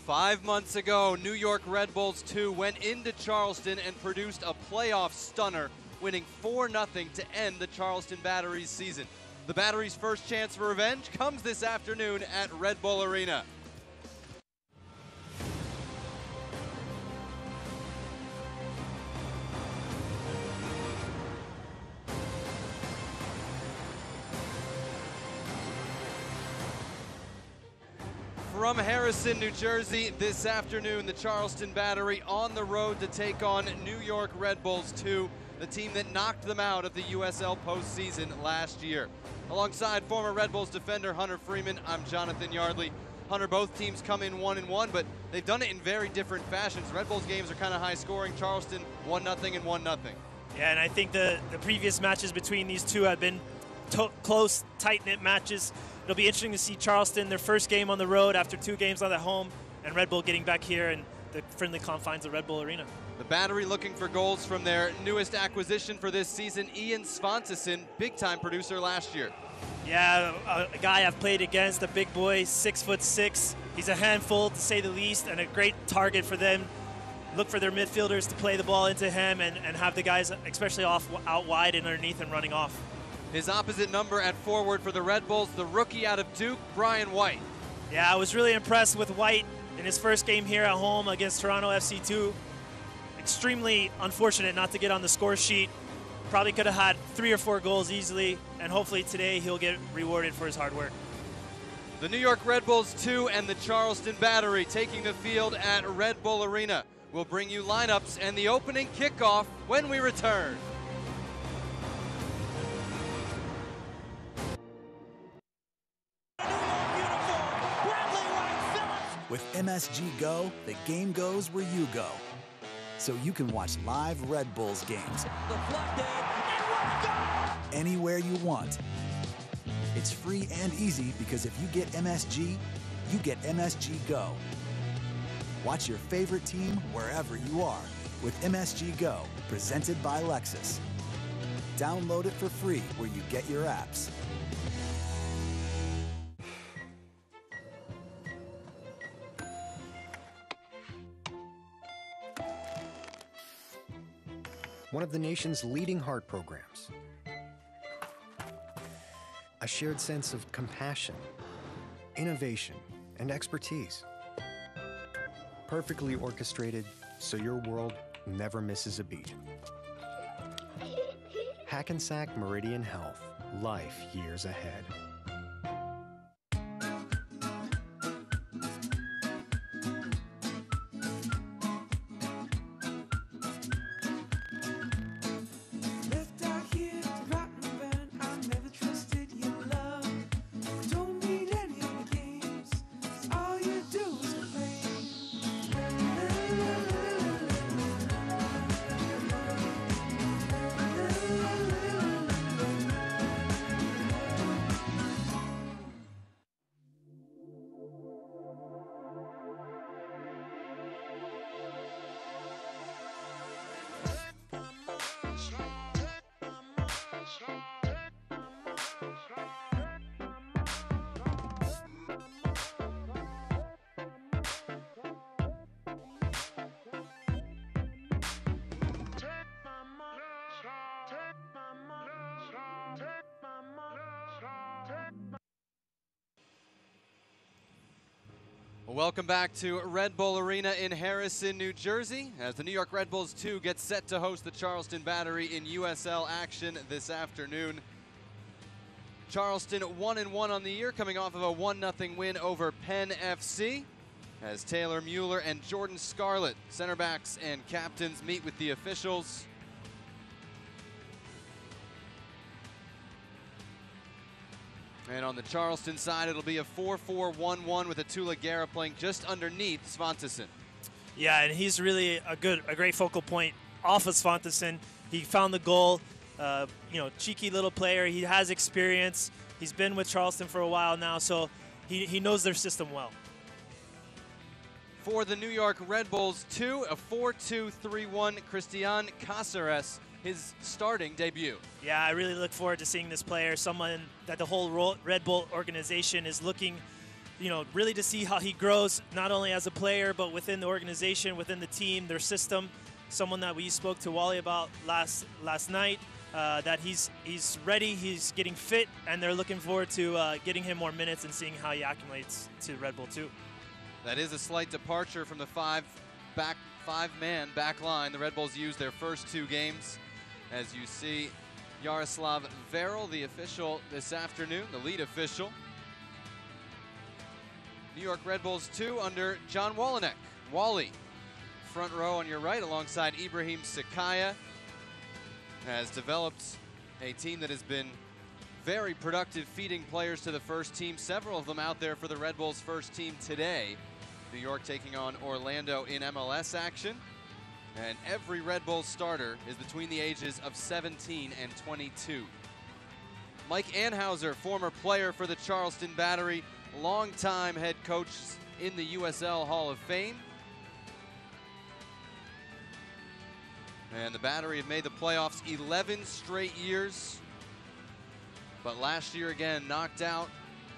5 months ago, New York Red Bulls II went into Charleston and produced a playoff stunner, winning 4-0 to end the Charleston Battery's season. The Battery's first chance for revenge comes this afternoon at Red Bull Arena. From Harrison, New Jersey, this afternoon, the Charleston Battery on the road to take on New York Red Bulls II, the team that knocked them out of the USL postseason last year. Alongside former Red Bulls defender Hunter Freeman, I'm Jonathan Yardley. Hunter, both teams come in 1-1, but they've done it in very different fashions. Red Bulls games are kind of high scoring. Charleston 1-0 and 1-0. Yeah, and I think the previous matches between these two have been close, tight-knit matches. It'll be interesting to see Charleston, their first game on the road after 2 games on the home, and Red Bull getting back here in the friendly confines of Red Bull Arena. The Battery looking for goals from their newest acquisition for this season, Ian Svantesson, big-time producer last year. Yeah, a guy I've played against, a big boy, 6'6". He's a handful, to say the least, and a great target for them. Look for their midfielders to play the ball into him and have the guys, especially out wide and underneath and running off. His opposite number at forward for the Red Bulls, the rookie out of Duke, Brian White. Yeah, I was really impressed with White in his first game here at home against Toronto FC 2. Extremely unfortunate not to get on the score sheet. Probably could have had 3 or 4 goals easily, and hopefully today he'll get rewarded for his hard work. The New York Red Bulls II and the Charleston Battery taking the field at Red Bull Arena. We'll bring you lineups and the opening kickoff when we return. With MSG Go, the game goes where you go. So you can watch live Red Bulls games anywhere you want. It's free and easy because if you get MSG, you get MSG Go. Watch your favorite team wherever you are with MSG Go, presented by Lexus. Download it for free where you get your apps. One of the nation's leading heart programs. A shared sense of compassion, innovation, and expertise. Perfectly orchestrated so your world never misses a beat. Hackensack Meridian Health, life years ahead. Welcome back to Red Bull Arena in Harrison, New Jersey, as the New York Red Bulls II get set to host the Charleston Battery in USL action this afternoon. Charleston 1-1 on the year, coming off of a 1-0 win over Penn FC, as Taylor Mueller and Jordan Scarlett, center backs and captains, meet with the officials. And on the Charleston side, it'll be a 4-4-1-1 with Atula Guerra playing just underneath Svantesson. Yeah, and he's really a great focal point off of Svantesson. He found the goal. Cheeky little player. He has experience. He's been with Charleston for a while now, so he knows their system well. For the New York Red Bulls II, a 4-2-3-1 Christian Cáceres, his starting debut. Yeah, I really look forward to seeing this player, someone that the whole Red Bull organization is looking really to see how he grows, not only as a player, but within the organization, within the team, their system. Someone that we spoke to Wally about last night, that he's ready, he's getting fit, and they're looking forward to getting him more minutes and seeing how he acclimates to Red Bull II. That is a slight departure from the five-man back line the Red Bulls used their first 2 games. As you see, Yaroslav Verel, the official this afternoon, the lead official. New York Red Bulls 2 under John Wolinek. Wally, front row on your right, alongside Ibrahim Sakaya, has developed a team that has been very productive, feeding players to the first team. Several of them out there for the Red Bulls first team today. New York taking on Orlando in MLS action. And every Red Bulls starter is between the ages of 17 and 22. Mike Anhauser, former player for the Charleston Battery, longtime head coach in the USL Hall of Fame. And the Battery have made the playoffs 11 straight years. But last year, again, knocked out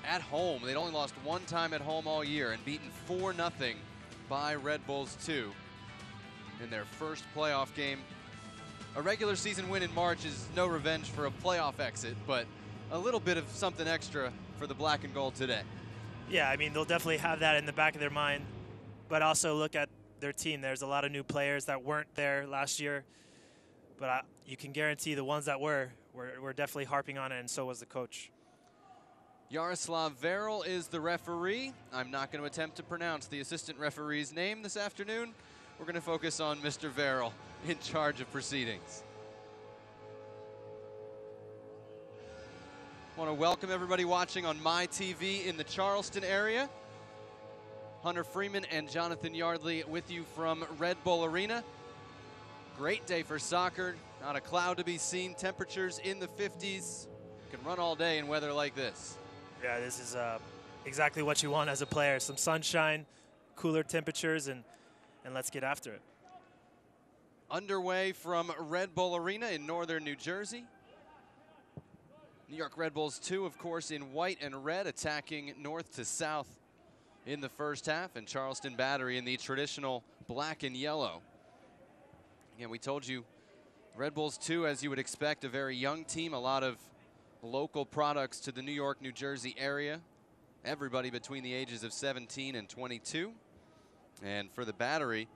at home. They'd only lost 1 time at home all year and beaten 4-0 by Red Bulls 2 in their first playoff game. A regular season win in March is no revenge for a playoff exit, but a little bit of something extra for the black and gold today. Yeah, I mean, they'll definitely have that in the back of their mind, but also look at their team. There's a lot of new players that weren't there last year, but you can guarantee the ones that were definitely harping on it, and so was the coach. Yaroslav Verel is the referee. I'm not going to attempt to pronounce the assistant referee's name this afternoon. We're going to focus on Mr. Verel in charge of proceedings. I want to welcome everybody watching on MyTV in the Charleston area. Hunter Freeman and Jonathan Yardley with you from Red Bull Arena. Great day for soccer. Not a cloud to be seen. Temperatures in the 50s. Can run all day in weather like this. Yeah, this is exactly what you want as a player. Some sunshine, cooler temperatures, and let's get after it. Underway from Red Bull Arena in northern New Jersey. New York Red Bulls 2, of course, in white and red, attacking north to south in the first half, and Charleston Battery in the traditional black and yellow. Again, we told you, Red Bulls 2, as you would expect, a very young team, a lot of local products to the New York, New Jersey area. Everybody between the ages of 17 and 22. And for the Battery,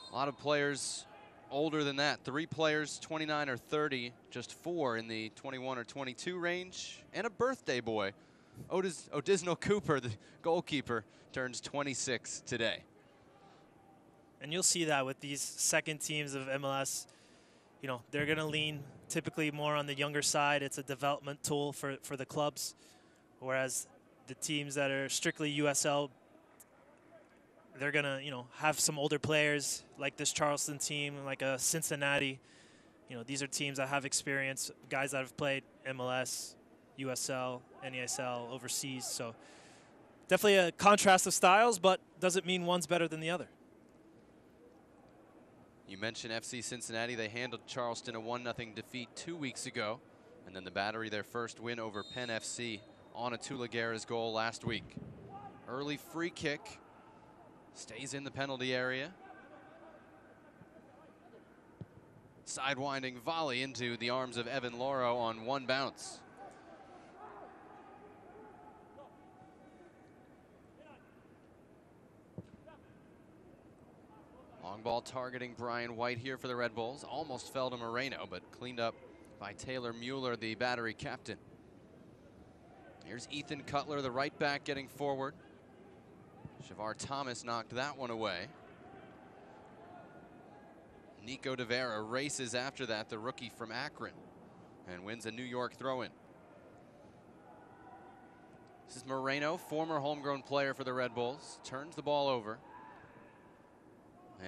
a lot of players older than that. 3 players, 29 or 30, just 4 in the 21 or 22 range, and a birthday boy. Odisno Cooper, the goalkeeper, turns 26 today. And you'll see that with these second teams of MLS. You know, they're going to lean typically more on the younger side. It's a development tool for the clubs, whereas the teams that are strictly USL, they're going to, have some older players like this Charleston team, like a Cincinnati. These are teams that have experience, guys that have played MLS, USL, NESL, overseas. So definitely a contrast of styles, but doesn't mean one's better than the other. You mentioned FC Cincinnati. They handled Charleston a 1-0 defeat 2 weeks ago. And then the Battery, their first win over Penn FC on a Tula Guerra's goal last week. Early free kick. Stays in the penalty area. Sidewinding volley into the arms of Evan Loro on one bounce. Long ball targeting Brian White here for the Red Bulls. Almost fell to Moreno, but cleaned up by Taylor Mueller, the Battery captain. Here's Ethan Cutler, the right back, getting forward. Shavar Thomas knocked that one away. Nico De Vera races after that, the rookie from Akron, and wins a New York throw-in. This is Moreno, former homegrown player for the Red Bulls. Turns the ball over.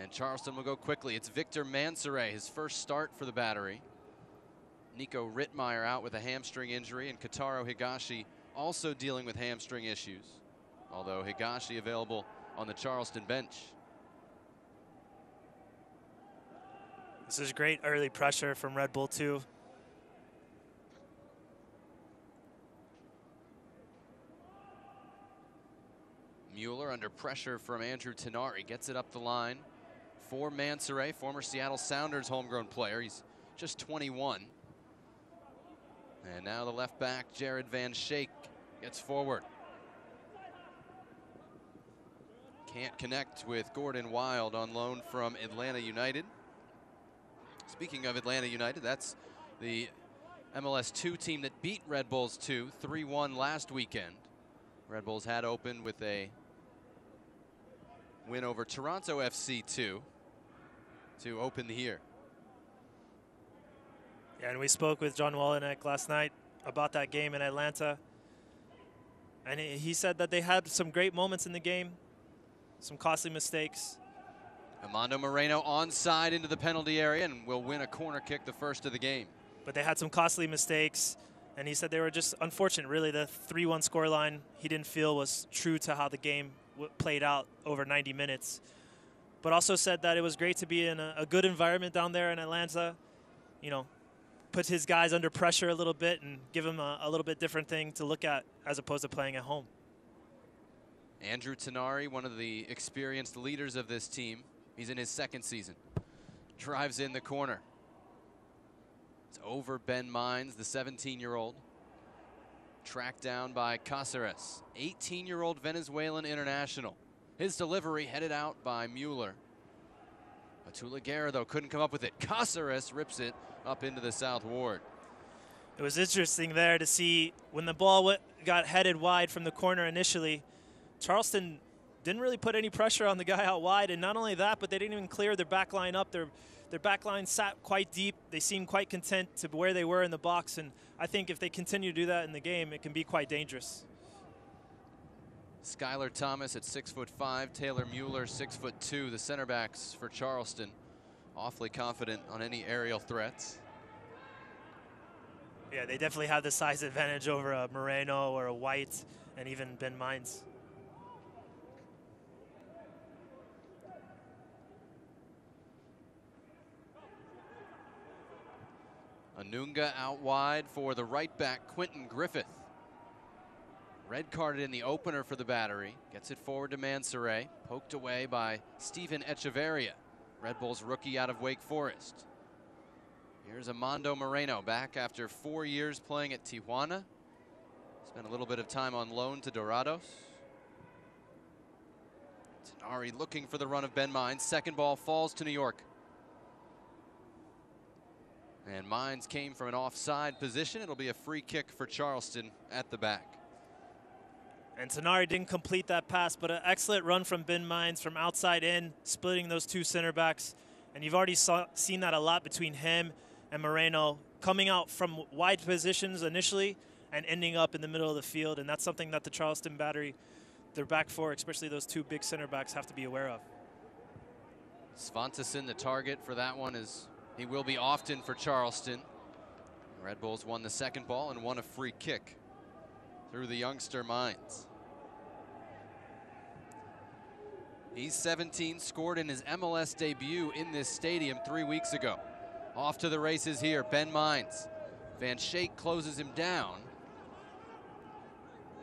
And Charleston will go quickly. It's Victor Mansoret, his first start for the Battery. Nico Rittmeyer out with a hamstring injury, and Kotaro Higashi also dealing with hamstring issues, although Higashi available on the Charleston bench. This is great early pressure from Red Bull II. under pressure from Andrew Tenari. Gets it up the line for Mansoray, former Seattle Sounders homegrown player. He's just 21. And now the left back, Jared Van Schaik, gets forward. Can't connect with Gordon Wild on loan from Atlanta United. Speaking of Atlanta United, that's the MLS II team that beat Red Bulls II 3-1 last weekend. Red Bulls had opened with a win over Toronto FC 2 to open the year. Yeah, and we spoke with John Walenek last night about that game in Atlanta. And he said that they had some great moments in the game, some costly mistakes. Armando Moreno onside into the penalty area and will win a corner kick, the first of the game. But they had some costly mistakes, and he said they were just unfortunate. Really, the 3-1 scoreline he didn't feel was true to how the game played out over 90 minutes. But also said that it was great to be in a good environment down there in Atlanta. You know, put his guys under pressure a little bit and give them a little bit different thing to look at as opposed to playing at home. Andrew Tenari, one of the experienced leaders of this team. He's in his second season. Drives in the corner. It's over Ben Mines, the 17-year-old. Tracked down by Cáceres, 18-year-old Venezuelan international. His delivery headed out by Mueller. Atula Guerra, though, couldn't come up with it. Cáceres rips it up into the south ward. It was interesting there to see when the ball got headed wide from the corner initially, Charleston didn't really put any pressure on the guy out wide, and not only that, but they didn't even clear their back line up. Their back line sat quite deep. They seemed quite content to where they were in the box, and I think if they continue to do that in the game, it can be quite dangerous. Skylar Thomas at 6'5", Taylor Mueller 6'2", the center backs for Charleston. Awfully confident on any aerial threats. Yeah, they definitely have the size advantage over a Moreno or a White and even Ben Mines. Anunga out wide for the right back, Quentin Griffith. Red carded in the opener for the Battery. Gets it forward to Mansoray. Poked away by Steven Echeverria, Red Bulls rookie out of Wake Forest. Here's Armando Moreno back after 4 years playing at Tijuana. Spent a little bit of time on loan to Dorados. Tenari looking for the run of Ben Mines. Second ball falls to New York. And Mines came from an offside position. It'll be a free kick for Charleston at the back. And Tenari didn't complete that pass, but an excellent run from Ben Mines from outside in, splitting those two center backs. And you've already seen that a lot between him and Moreno, coming out from wide positions initially and ending up in the middle of the field. And that's something that the Charleston Battery, their back four, especially those two big center backs, have to be aware of. Svantesson, the target for that one, is he will be often for Charleston. Red Bulls won the second ball and won a free kick through the youngster Mines. He's 17, scored in his MLS debut in this stadium 3 weeks ago. Off to the races here, Ben Mines. Van Schaik closes him down.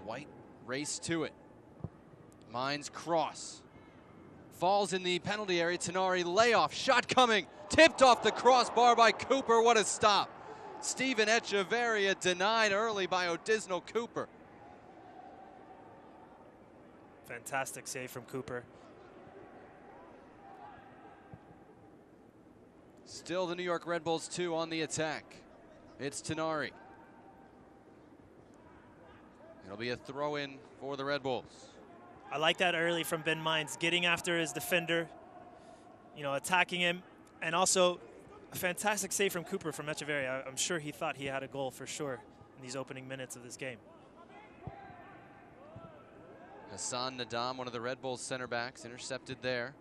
White race to it. Mines cross. Falls in the penalty area, Tenari layoff, shot coming, tipped off the crossbar by Cooper, what a stop. Steven Echeverria denied early by Odisno Cooper. Fantastic save from Cooper. Still the New York Red Bulls 2 on the attack. It's Tenari. It'll be a throw-in for the Red Bulls. I like that early from Ben Mines, getting after his defender, you know, attacking him, and also a fantastic save from Cooper from Echeverria. I'm sure he thought he had a goal for sure in these opening minutes of this game. Hassan Nadam, one of the Red Bulls center backs, intercepted there.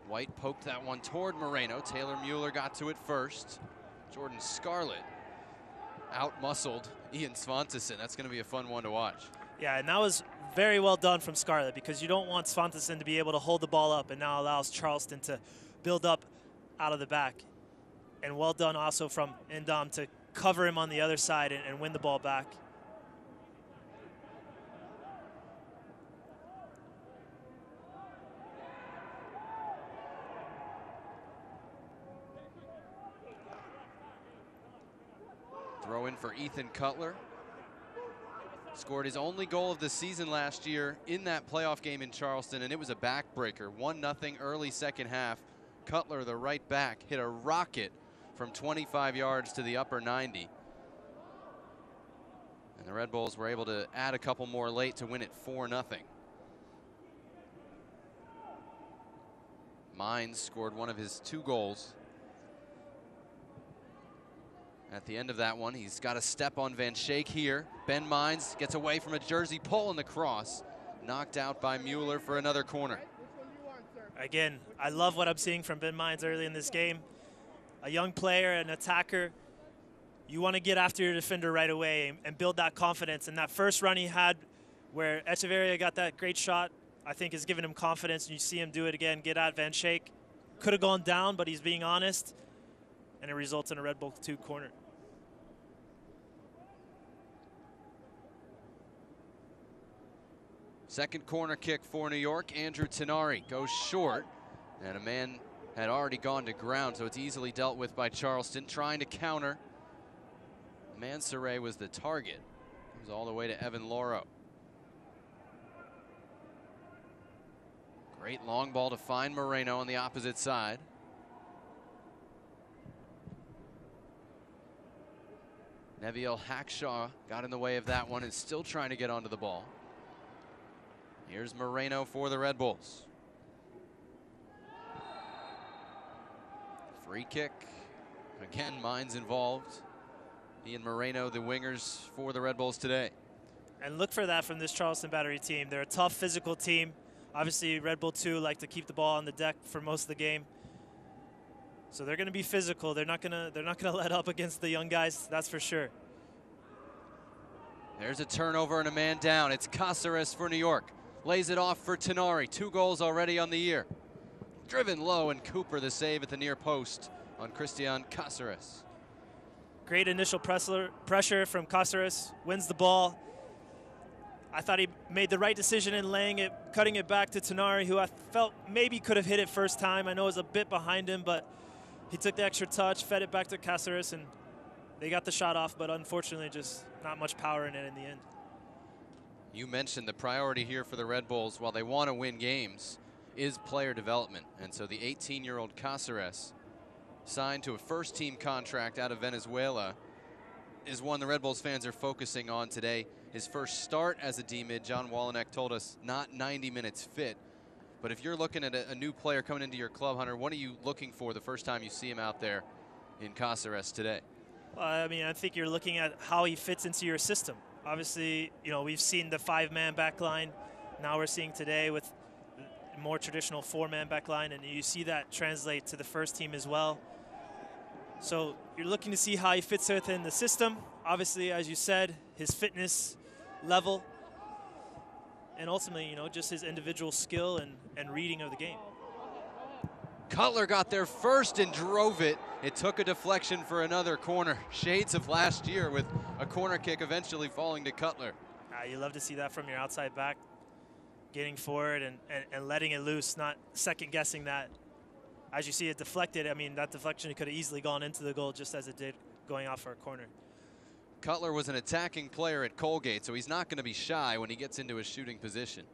White poked that one toward Moreno. Taylor Mueller got to it first. Jordan Scarlett out-muscled Ian Svantesson. That's going to be a fun one to watch. Yeah, and that was very well done from Scarlett, because you don't want Svantesson to be able to hold the ball up, and now allows Charleston to build up out of the back. And well done also from Ndam to cover him on the other side and win the ball back. Throw in for Ethan Cutler. Scored his only goal of the season last year in that playoff game in Charleston, and it was a backbreaker. 1-0 early second half. Cutler, the right back, hit a rocket from 25 yards to the upper 90. And the Red Bulls were able to add a couple more late to win it 4-0. Mines scored one of his 2 goals. At the end of that one, he's got a step on Van Schaik here. Ben Mines gets away from a Jersey pull in the cross. Knocked out by Mueller for another corner. Again, I love what I'm seeing from Ben Mines early in this game. A young player, an attacker. You want to get after your defender right away and build that confidence. And that first run he had where Echeverria got that great shot, I think has given him confidence. And you see him do it again, get at Van Schaik. Could have gone down, but he's being honest. And it results in a Red Bull II corner. Second corner kick for New York. Andrew Tenari goes short, and a man had already gone to ground, so it's easily dealt with by Charleston. Trying to counter. Mansoray was the target. Comes all the way to Evan Loro. Great long ball to find Moreno on the opposite side. Neville Hackshaw got in the way of that one and still trying to get onto the ball. Here's Moreno for the Red Bulls. Free kick. Again, Mines involved. He and Moreno, the wingers for the Red Bulls today. And look for that from this Charleston Battery team. They're a tough physical team. Obviously, Red Bull II like to keep the ball on the deck for most of the game. So they're going to be physical. They're not going to let up against the young guys, that's for sure. There's a turnover and a man down. It's Caceres for New York. Lays it off for Tenari. 2 goals already on the year. Driven low, and Cooper the save at the near post on Christian Caceres. Great initial pressure from Caceres. Wins the ball. I thought he made the right decision in laying it, cutting it back to Tenari, who I felt maybe could have hit it first time. I know it was a bit behind him, but he took the extra touch, fed it back to Caceres, and they got the shot off, but unfortunately just not much power in it in the end. You mentioned the priority here for the Red Bulls, while they want to win games, is player development. And so the 18-year-old Caceres, signed to a first-team contract out of Venezuela, is one the Red Bulls fans are focusing on today. His first start as a D-mid, John Walenek told us, not 90 minutes fit. But if you're looking at a new player coming into your club, Hunter, what are you looking for the first time you see him out there in Caceres today? Well, I mean, I think you're looking at how he fits into your system. Obviously, you know, we've seen the 5-man back line. Now we're seeing today with more traditional 4-man back line, and you see that translate to the first team as well. So you're looking to see how he fits within the system. Obviously, as you said, his fitness level, and ultimately, you know, just his individual skill and reading of the game. Cutler got there first and drove it. It took a deflection for another corner. Shades of last year with a corner kick eventually falling to Cutler. You love to see that from your outside back, getting forward and letting it loose, not second-guessing that. As you see it deflected, I mean, that deflection could have easily gone into the goal just as it did going off for a corner. Cutler was an attacking player at Colgate, so he's not going to be shy when he gets into a shooting position.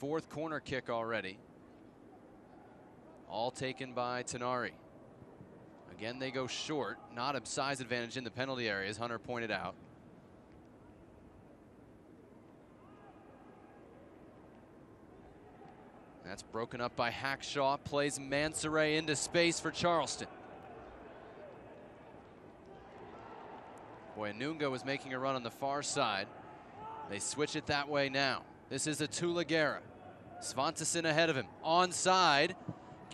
4th corner kick already. All taken by Tenari. Again, they go short. Not a size advantage in the penalty area, as Hunter pointed out. That's broken up by Hackshaw. Plays Mansoray into space for Charleston. Boy, Nunga was making a run on the far side. They switch it that way now. This is Atula Guerra. Svantesson ahead of him. Onside.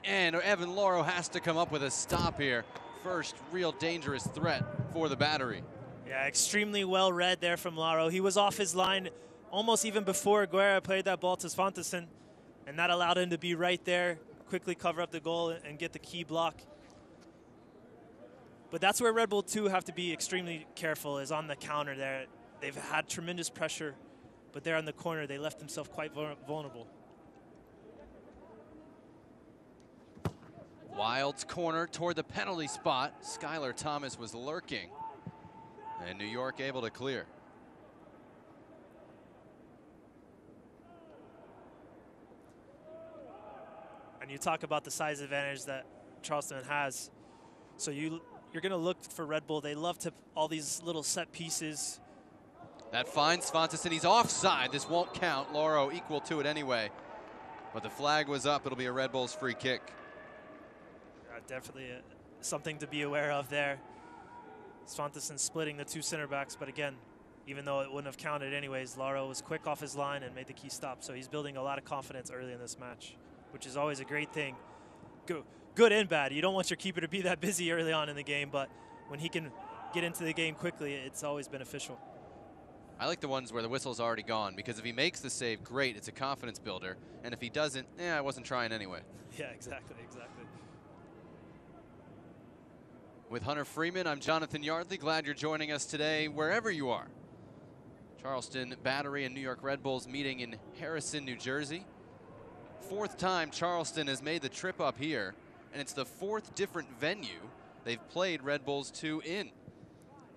And Evan Loro has to come up with a stop here. First real dangerous threat for the Battery. Yeah, extremely well read there from Loro. He was off his line almost even before Guerra played that ball to Svantesson, and that allowed him to be right there, quickly cover up the goal and get the key block. But that's where Red Bull II have to be extremely careful, is on the counter there. They've had tremendous pressure, but there in the corner, they left themselves quite vulnerable. Wild's corner toward the penalty spot. Skylar Thomas was lurking. And New York able to clear. And you talk about the size advantage that Charleston has. So you're going to look for Red Bull. They love to all these little set pieces. That finds Svantesson. He's offside. This won't count. Lauro equal to it anyway. But the flag was up. It'll be a Red Bulls free kick. Definitely something to be aware of there. Svantesson splitting the two center backs, but again, even though it wouldn't have counted anyways, Lauro was quick off his line and made the key stop. So he's building a lot of confidence early in this match, which is always a great thing. Good and bad. You don't want your keeper to be that busy early on in the game, but when he can get into the game quickly, it's always beneficial. I like the ones where the whistle's already gone, because if he makes the save, great, it's a confidence builder. And if he doesn't, I wasn't trying anyway. Yeah, exactly. With Hunter Freeman, I'm Jonathan Yardley. Glad you're joining us today, wherever you are. Charleston Battery and New York Red Bulls meeting in Harrison, New Jersey. Fourth time Charleston has made the trip up here, and it's the fourth different venue they've played Red Bulls 2 in.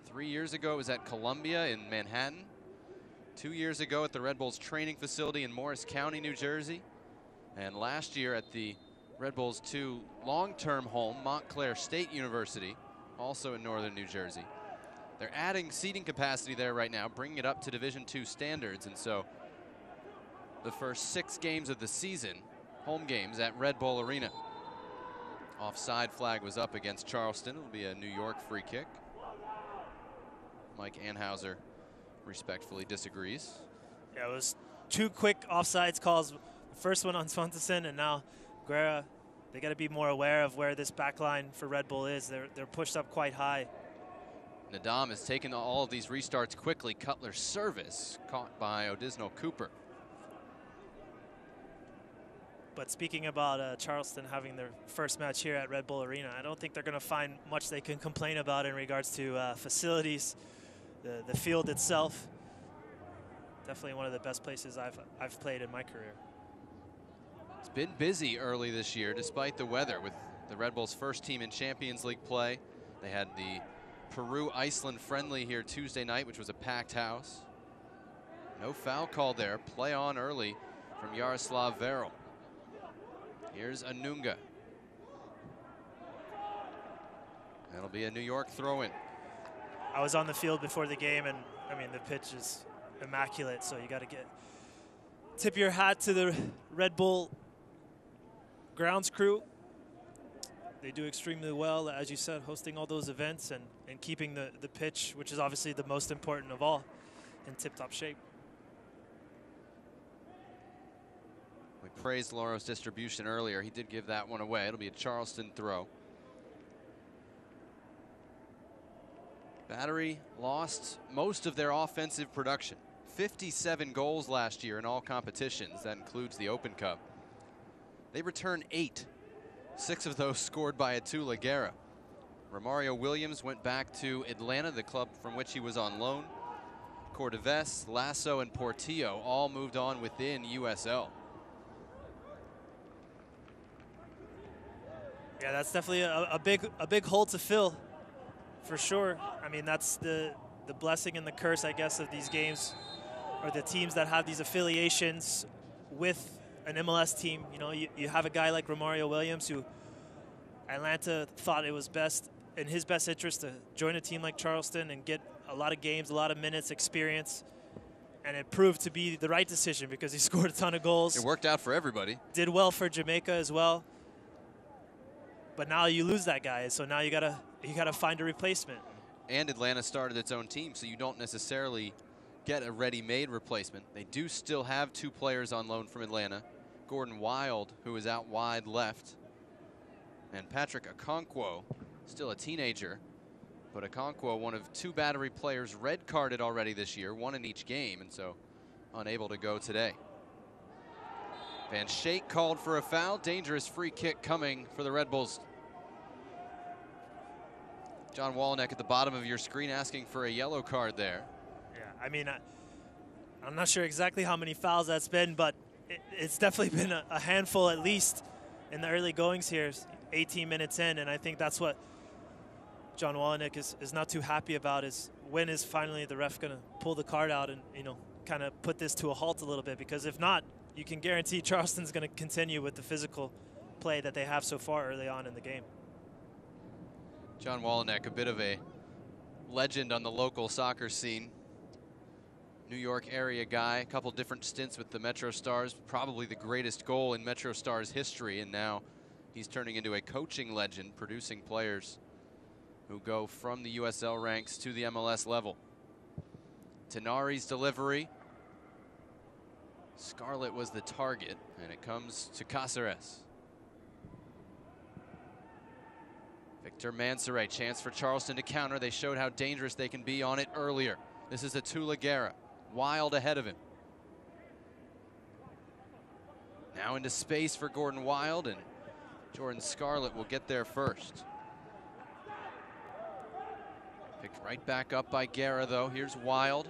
3 years ago it was at Columbia in Manhattan. 2 years ago at the Red Bulls training facility in Morris County, New Jersey. And last year at the Red Bulls 2 long-term home, Montclair State University, also in northern New Jersey. They're adding seating capacity there right now, bringing it up to Division II standards, and so the first 6 games of the season, home games at Red Bull Arena. Offside flag was up against Charleston. It'll be a New York free kick. Mike Anhauser respectfully disagrees. Yeah, it was 2 quick offsides calls. The first one on Svantesson, and now Guerra. They got to be more aware of where this back line for Red Bull is. They're pushed up quite high. Nadam has taken all of these restarts quickly. Cutler's service caught by Odisno Cooper. But speaking about Charleston having their first match here at Red Bull Arena, I don't think they're going to find much they can complain about in regards to facilities, the field itself. Definitely one of the best places I've played in my career. It's been busy early this year despite the weather, with the Red Bulls first team in Champions League play. They had the Peru-Iceland friendly here Tuesday night, which was a packed house. No foul call there. Play on early from Yaroslav Veril. Here's Anunga. That'll be a New York throw-in. I was on the field before the game, and I mean the pitch is immaculate, so you got to tip your hat to the Red Bull grounds crew. They do extremely well, as you said, hosting all those events and keeping the pitch, which is obviously the most important of all, in tip-top shape. We praised Lauro's distribution earlier. He did give that one away. It'll be a Charleston throw. Battery lost most of their offensive production. 57 goals last year in all competitions. That includes the Open Cup. They returned 8. 6 of those scored by Atula Guerra. Romario Williams went back to Atlanta, the club from which he was on loan. Cordoves, Lasso, and Portillo all moved on within USL. Yeah, that's definitely a big hole to fill, for sure. I mean, that's the blessing and the curse, I guess, of these games, or the teams that have these affiliations with an MLS team. You know, you have a guy like Romario Williams, who Atlanta thought it was best in his best interest to join a team like Charleston and get a lot of games, a lot of minutes, experience. And it proved to be the right decision because he scored a ton of goals. It worked out for everybody. Did well for Jamaica as well. But now you lose that guy, so now you gotta find a replacement. And Atlanta started its own team, so you don't necessarily get a ready-made replacement. They do still have 2 players on loan from Atlanta. Gordon Wild, who is out wide left, and Patrick Okonkwo, still a teenager, but Okonkwo, one of 2 Battery players red-carded already this year, 1 in each game, and so unable to go today. Van Schaik called for a foul. Dangerous free kick coming for the Red Bulls. John Wallneck at the bottom of your screen asking for a yellow card there. Yeah, I mean, I'm not sure exactly how many fouls that's been, but it's definitely been a handful at least in the early goings here, 18 minutes in, and I think that's what John Wallneck is not too happy about, is when is finally the ref going to pull the card out and, you know, kind of put this to a halt a little bit, because if not, you can guarantee Charleston's going to continue with the physical play that they have so far early on in the game. John Walenek, a bit of a legend on the local soccer scene. New York area guy, a couple different stints with the Metro Stars, probably the greatest goal in Metro Stars history, and now he's turning into a coaching legend, producing players who go from the USL ranks to the MLS level. Tenari's delivery. Scarlett was the target, and it comes to Cáceres. Victor Mansoret, chance for Charleston to counter. They showed how dangerous they can be on it earlier. This is Atula Guerra, Wild ahead of him. Now into space for Gordon Wild, and Jordan Scarlett will get there first. Picked right back up by Guerra, though. Here's Wild.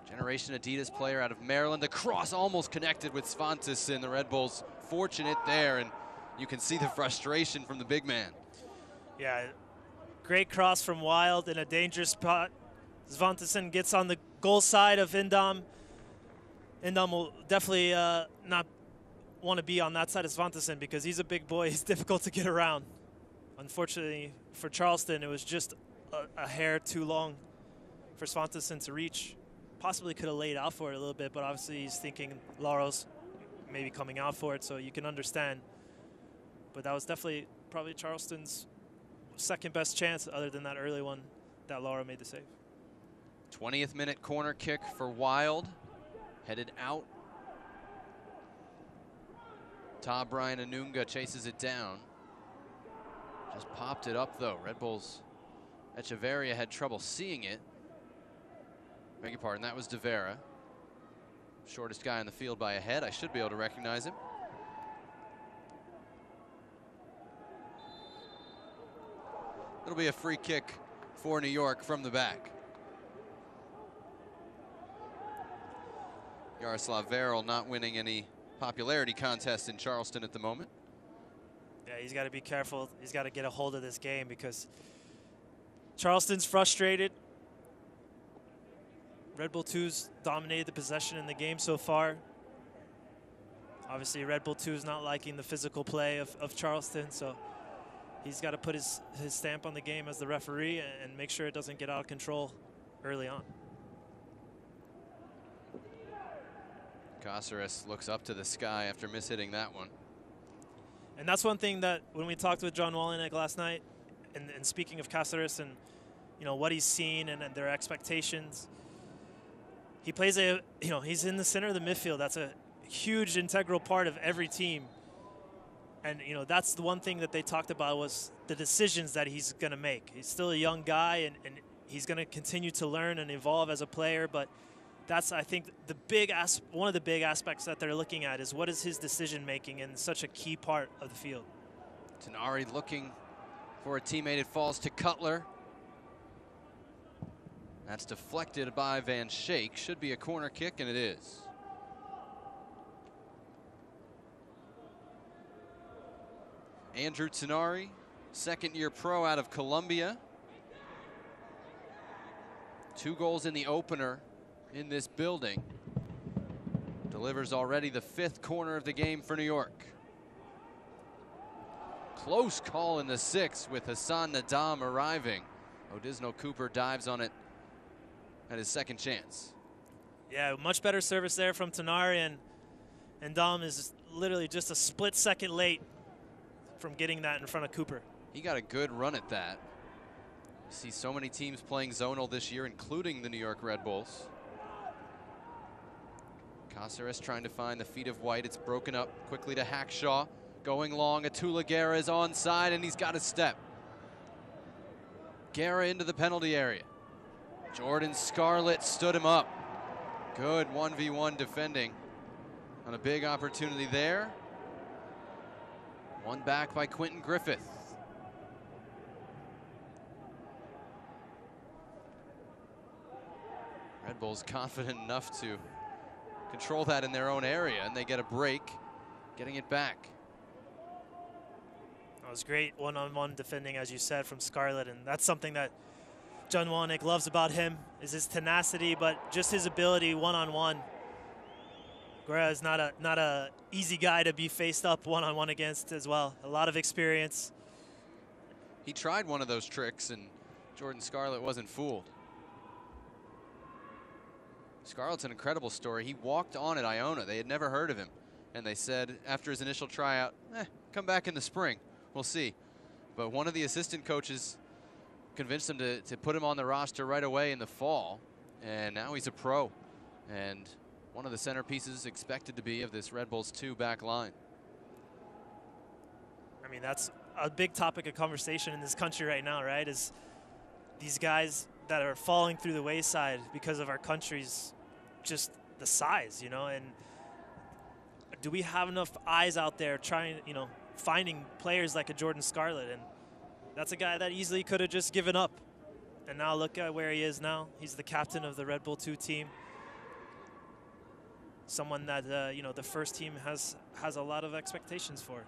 Generation Adidas player out of Maryland. The cross almost connected with Svantisson. The Red Bulls fortunate there, and you can see the frustration from the big man. Yeah, great cross from Wild in a dangerous spot. Svantisson gets on the goal side of Indam. Indam will definitely not want to be on that side of Svantisson because he's a big boy. He's difficult to get around. Unfortunately for Charleston, it was just a hair too long for Svantisson to reach. Possibly could have laid out for it a little bit, but obviously he's thinking Laro's maybe coming out for it, so you can understand. But that was definitely probably Charleston's second best chance, other than that early one that Laro made the save. 20th minute corner kick for Wild, headed out. Ta Brian Anunga chases it down. Just popped it up though. Red Bulls Echeverria had trouble seeing it. Beg your pardon, that was De Vera. Shortest guy on the field by a head. I should be able to recognize him. It'll be a free kick for New York from the back. Yaroslav Veril not winning any popularity contest in Charleston at the moment. Yeah, he's got to be careful. He's got to get a hold of this game because Charleston's frustrated. Red Bull II's dominated the possession in the game so far. Obviously, Red Bull II's not liking the physical play of Charleston, so he's got to put his stamp on the game as the referee and make sure it doesn't get out of control early on. Cáceres looks up to the sky after mishitting that one. And that's one thing that when we talked with John Walenek last night, and speaking of Cáceres and what he's seen and their expectations, he plays he's in the center of the midfield. That's a huge integral part of every team. And, that's the one thing that they talked about was the decisions that he's going to make. He's still a young guy, and he's going to continue to learn and evolve as a player. But that's, I think, one of the big aspects that they're looking at is what is his decision-making in such a key part of the field. Tenari looking for a teammate. It falls to Cutler. That's deflected by Van Schaik. Should be a corner kick, and it is. Andrew Tenari, second-year pro out of Columbia. 2 goals in the opener in this building. Delivers already the 5th corner of the game for New York. Close call in the 6th with Hassan Nadam arriving. Odisno Cooper dives on it at his second chance. Yeah, much better service there from Tenari, and Dom is literally just a split second late from getting that in front of Cooper. He got a good run at that. You see so many teams playing zonal this year, including the New York Red Bulls. Cáceres trying to find the feet of White. It's broken up quickly to Hackshaw. Going long, Atula Guerra is onside, and he's got a step. Guerra into the penalty area. Jordan Scarlett stood him up. Good 1v1 defending on a big opportunity there. One back by Quentin Griffith. Red Bulls confident enough to control that in their own area, and they get a break, getting it back. That was great one-on-one defending, as you said, from Scarlett, and that's something that John Wallnick loves about him is his tenacity, but just his ability one-on-one. Guerra is not a easy guy to be faced up one-on-one against as well. A lot of experience. He tried one of those tricks, and Jordan Scarlett wasn't fooled. Scarlett's an incredible story. He walked on at Iona. They had never heard of him. And they said after his initial tryout, come back in the spring. We'll see. But one of the assistant coaches convinced him to put him on the roster right away in the fall. And now he's a pro. And one of the centerpieces expected to be of this Red Bulls II back line. I mean, that's a big topic of conversation in this country right now, right? Is these guys that are falling through the wayside because of our country's just the size, you know, and do we have enough eyes out there trying, you know, finding players like a Jordan Scarlett? And that's a guy that easily could have just given up. And now look at where he is now. He's the captain of the Red Bull II team. Someone that, you know, the first team has a lot of expectations for.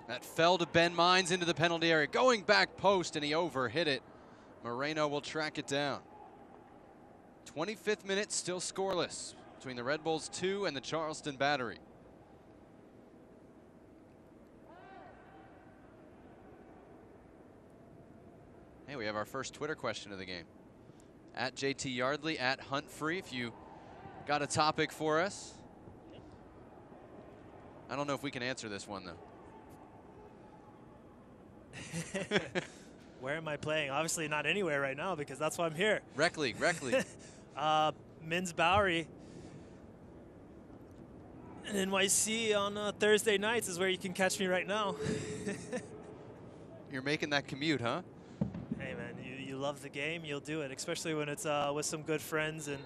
That fell to Ben Mines into the penalty area, going back post, and he overhit it. Moreno will track it down. 25th minute, still scoreless between the Red Bulls II and the Charleston Battery. Hey, we have our first Twitter question of the game. At JT Yardley, at Huntfree, if you got a topic for us. I don't know if we can answer this one, though. Where am I playing? Obviously not anywhere right now because that's why I'm here. Rec League, Rec League. Men's Bowery in NYC on Thursday nights is where you can catch me right now. You're making that commute, huh? Hey, man, you love the game, you'll do it, especially when it's with some good friends and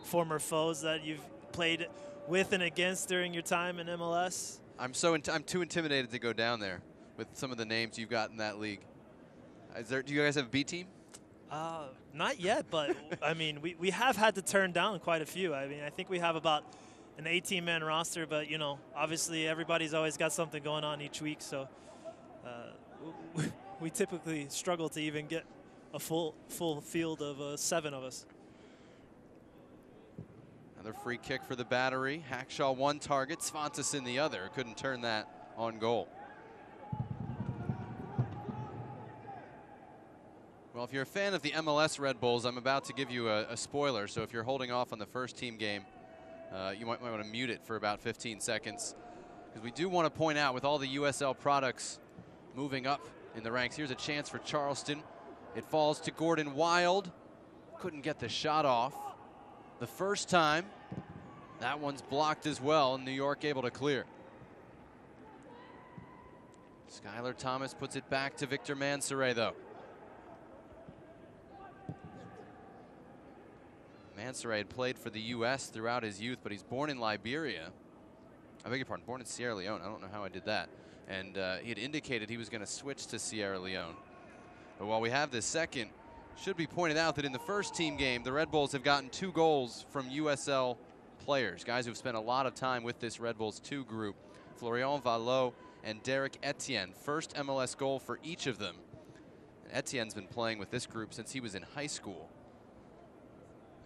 former foes that you've played with and against during your time in MLS. I'm too intimidated to go down there with some of the names you've got in that league. Do you guys have a B team? Not yet, but I mean, we have had to turn down quite a few. I mean, I think we have about an 18-man roster, but you know, obviously everybody's always got something going on each week, so we typically struggle to even get a full field of 7 of us. Another free kick for the Battery. Hackshaw one target, Svantesson the other. Couldn't turn that on goal. Well, if you're a fan of the MLS Red Bulls, I'm about to give you a spoiler. So if you're holding off on the first team game, you might want to mute it for about 15 seconds. Because we do want to point out, with all the USL products moving up in the ranks, here's a chance for Charleston. It falls to Gordon Wild. Couldn't get the shot off the first time. That one's blocked as well, and New York able to clear. Skylar Thomas puts it back to Victor Mansoret, though. Mansoret had played for the U.S. throughout his youth, but he's born in Liberia. I beg your pardon, born in Sierra Leone. I don't know how I did that. And he had indicated he was going to switch to Sierra Leone. But while we have this second, should be pointed out that in the first team game, the Red Bulls have gotten 2 goals from USL players, guys who've spent a lot of time with this Red Bulls 2 group. Florian Vallot and Derek Etienne, first MLS goal for each of them. And Etienne's been playing with this group since he was in high school.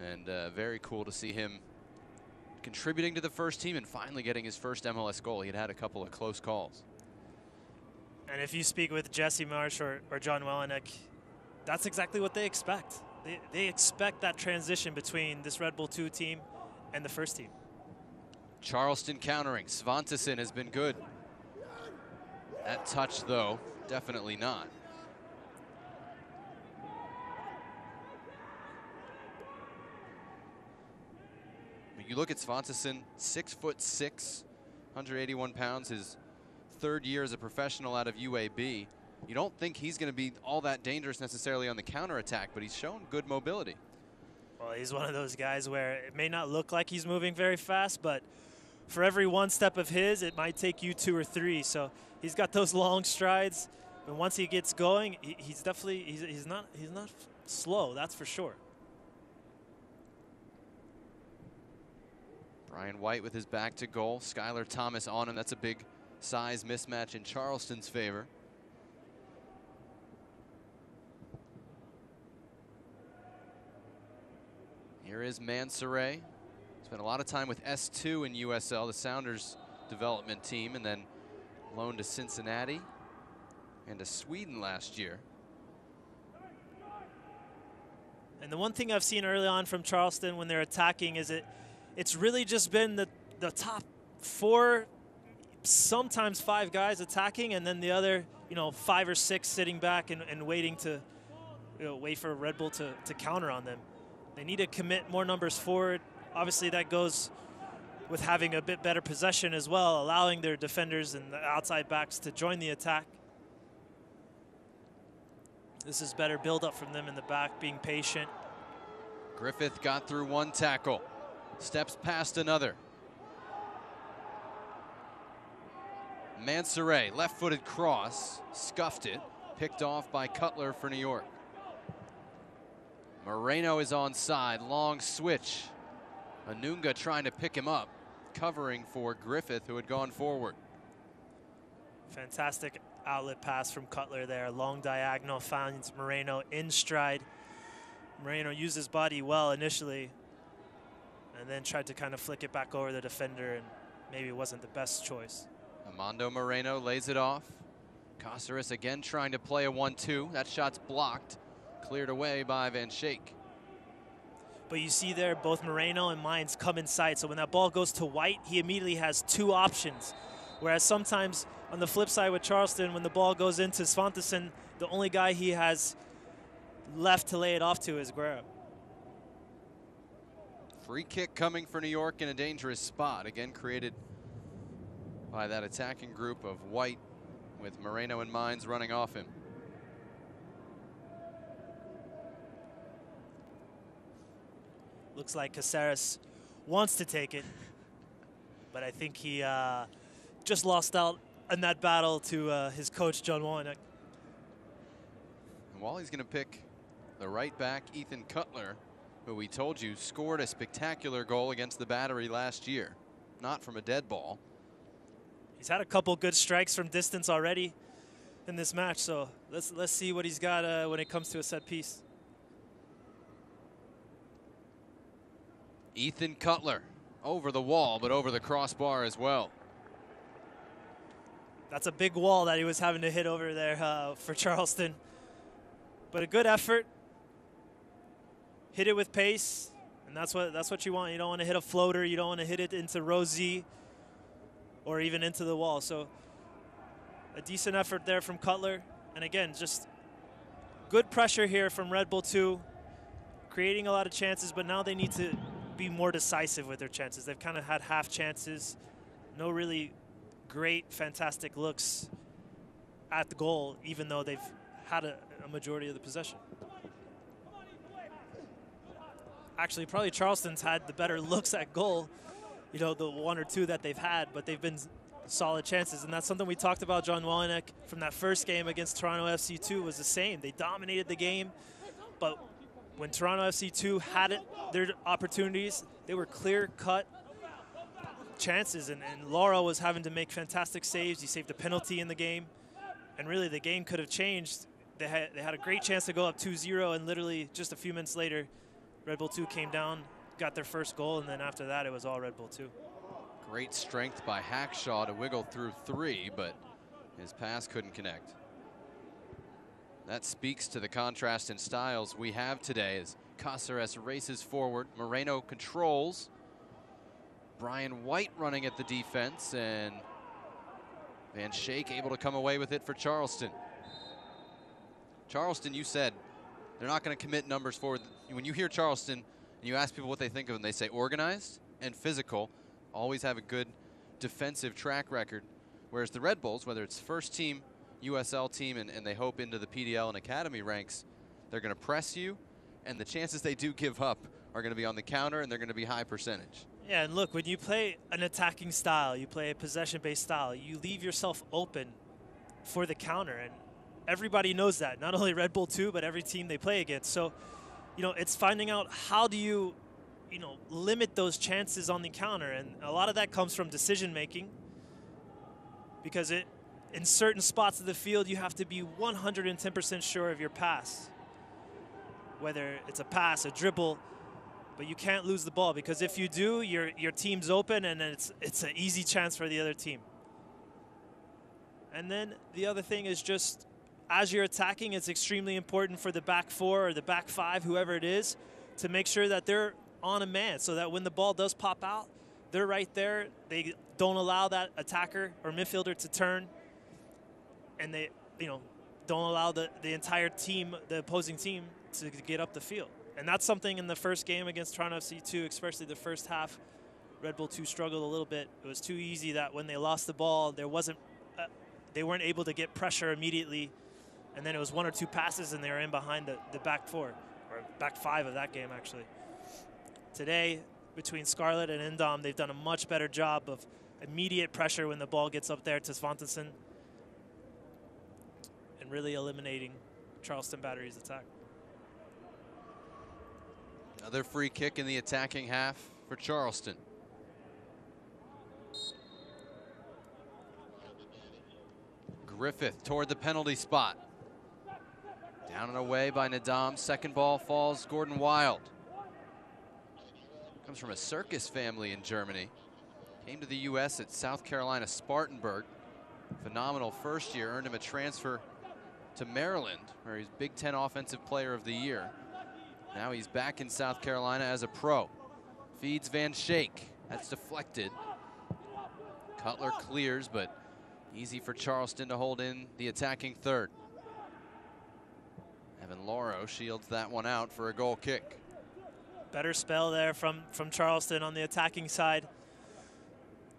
And very cool to see him contributing to the first team and finally getting his first MLS goal. He had a couple of close calls. And if you speak with Jesse Marsh or John Wallnick, that's exactly what they expect. They expect that transition between this Red Bull II team and the first team. Charleston countering. Svantesson has been good. That touch, though, definitely not. You look at Svantesson, 6'6", 181 pounds, his 3rd year as a professional out of UAB. You don't think he's going to be all that dangerous necessarily on the counterattack, but he's shown good mobility. Well, he's one of those guys where it may not look like he's moving very fast, but for every one step of his, it might take you 2 or 3. So he's got those long strides, and once he gets going, he's definitely he's not slow. That's for sure. Brian White with his back to goal. Skylar Thomas on him. That's a big size mismatch in Charleston's favor. Here is Mansoray. Spent a lot of time with S2 in USL, the Sounders development team, and then loaned to Cincinnati and to Sweden last year. And the one thing I've seen early on from Charleston when they're attacking is it's really just been the top 4, sometimes 5 guys attacking, and then the other, 5 or 6 sitting back and waiting to, wait for Red Bull to counter on them. They need to commit more numbers forward. Obviously, that goes with having a bit better possession as well, allowing their defenders and the outside backs to join the attack. This is better build-up from them in the back, being patient. Griffith got through one tackle, steps past another. Mansoray, left-footed cross, scuffed it, picked off by Cutler for New York. Moreno is onside, long switch. Anunga trying to pick him up, covering for Griffith, who had gone forward. Fantastic outlet pass from Cutler there. Long diagonal, finds Moreno in stride. Moreno used his body well initially and then tried to kind of flick it back over the defender, and maybe it wasn't the best choice. Armando Moreno lays it off. Caceres again trying to play a 1-2. That shot's blocked, cleared away by Van Schaik. But you see there, both Moreno and Mines come inside. So when that ball goes to White, he immediately has 2 options. Whereas sometimes on the flip side with Charleston, when the ball goes into Svantesson, the only guy he has left to lay it off to is Guerra. Free kick coming for New York in a dangerous spot. Again created by that attacking group of White, with Moreno and Mines running off him. Looks like Caceres wants to take it, but I think he just lost out in that battle to his coach, John Wallenick. And Wally's going to pick the right back, Ethan Cutler, who we told you scored a spectacular goal against the Battery last year, not from a dead ball. He's had a couple good strikes from distance already in this match, so let's see what he's got when it comes to a set piece. Ethan Cutler over the wall, but over the crossbar as well. That's a big wall that he was having to hit over there for Charleston. But a good effort. Hit it with pace, and that's what you want. You don't want to hit a floater. You don't want to hit it into row Z or even into the wall. So a decent effort there from Cutler. And again, just good pressure here from Red Bull II, creating a lot of chances, but now they need to be more decisive with their chances. They've kind of had half chances, no really great, fantastic looks at the goal, even though they've had a majority of the possession. Actually, probably Charleston's had the better looks at goal, the 1 or 2 that they've had, but they've been solid chances. And that's something we talked about, John Wallenick, from that first game against Toronto FC2 was the same. They dominated the game, but when Toronto FC2 had their opportunities, they were clear-cut chances, and Laura was having to make fantastic saves. He saved a penalty in the game, and really the game could have changed. They had a great chance to go up 2-0, and literally just a few minutes later, Red Bull II came down, got their first goal, and then after that, it was all Red Bull II. Great strength by Hackshaw to wiggle through 3, but his pass couldn't connect. That speaks to the contrast in styles we have today as Caceres races forward. Moreno controls. Brian White running at the defense, and Van Schaik able to come away with it for Charleston. Charleston, you said they're not going to commit numbers forward. When you hear Charleston and you ask people what they think of them, they say organized and physical, always have a good defensive track record. Whereas the Red Bulls, whether it's first team, USL team, and they hope into the PDL and Academy ranks, they're going to press you, and the chances they do give up are going to be on the counter, and they're going to be high percentage. Yeah, and look, when you play an attacking style, you play a possession-based style, you leave yourself open for the counter, and everybody knows that. Not only Red Bull II, but every team they play against. So, it's finding out how do you, limit those chances on the counter, and a lot of that comes from decision-making, because in certain spots of the field, you have to be 110% sure of your pass. Whether it's a pass, a dribble, But you can't lose the ball, because if you do, your team's open, and then it's an easy chance for the other team. And then the other thing is, just as you're attacking, it's extremely important for the back four or the back five, whoever it is, to make sure that they're on a man, so that when the ball does pop out, they're right there. They don't allow that attacker or midfielder to turn, and they, don't allow the entire team, the opposing team, to get up the field. And that's something in the first game against Toronto FC II, especially the first half, Red Bull II struggled a little bit. It was too easy that when they lost the ball, they weren't able to get pressure immediately. And then it was one or two passes, and they were in behind the back four, or back five of that game, actually. Today, between Scarlett and Indom, they've done a much better job of immediate pressure when the ball gets up there to Svanteson, and really eliminating Charleston Battery's attack. Another free kick in the attacking half for Charleston. Griffith toward the penalty spot. Down and away by Nadam. Second ball falls Gordon Wild. Comes from a circus family in Germany. Came to the U.S. at South Carolina Spartanburg. Phenomenal first year. Earned him a transfer to Maryland, where he's Big Ten Offensive Player of the Year. Now he's back in South Carolina as a pro. Feeds Van Schaik. That's deflected. Cutler clears, but easy for Charleston to hold in the attacking third. Evan Lauro shields that one out for a goal kick. Better spell there from Charleston on the attacking side.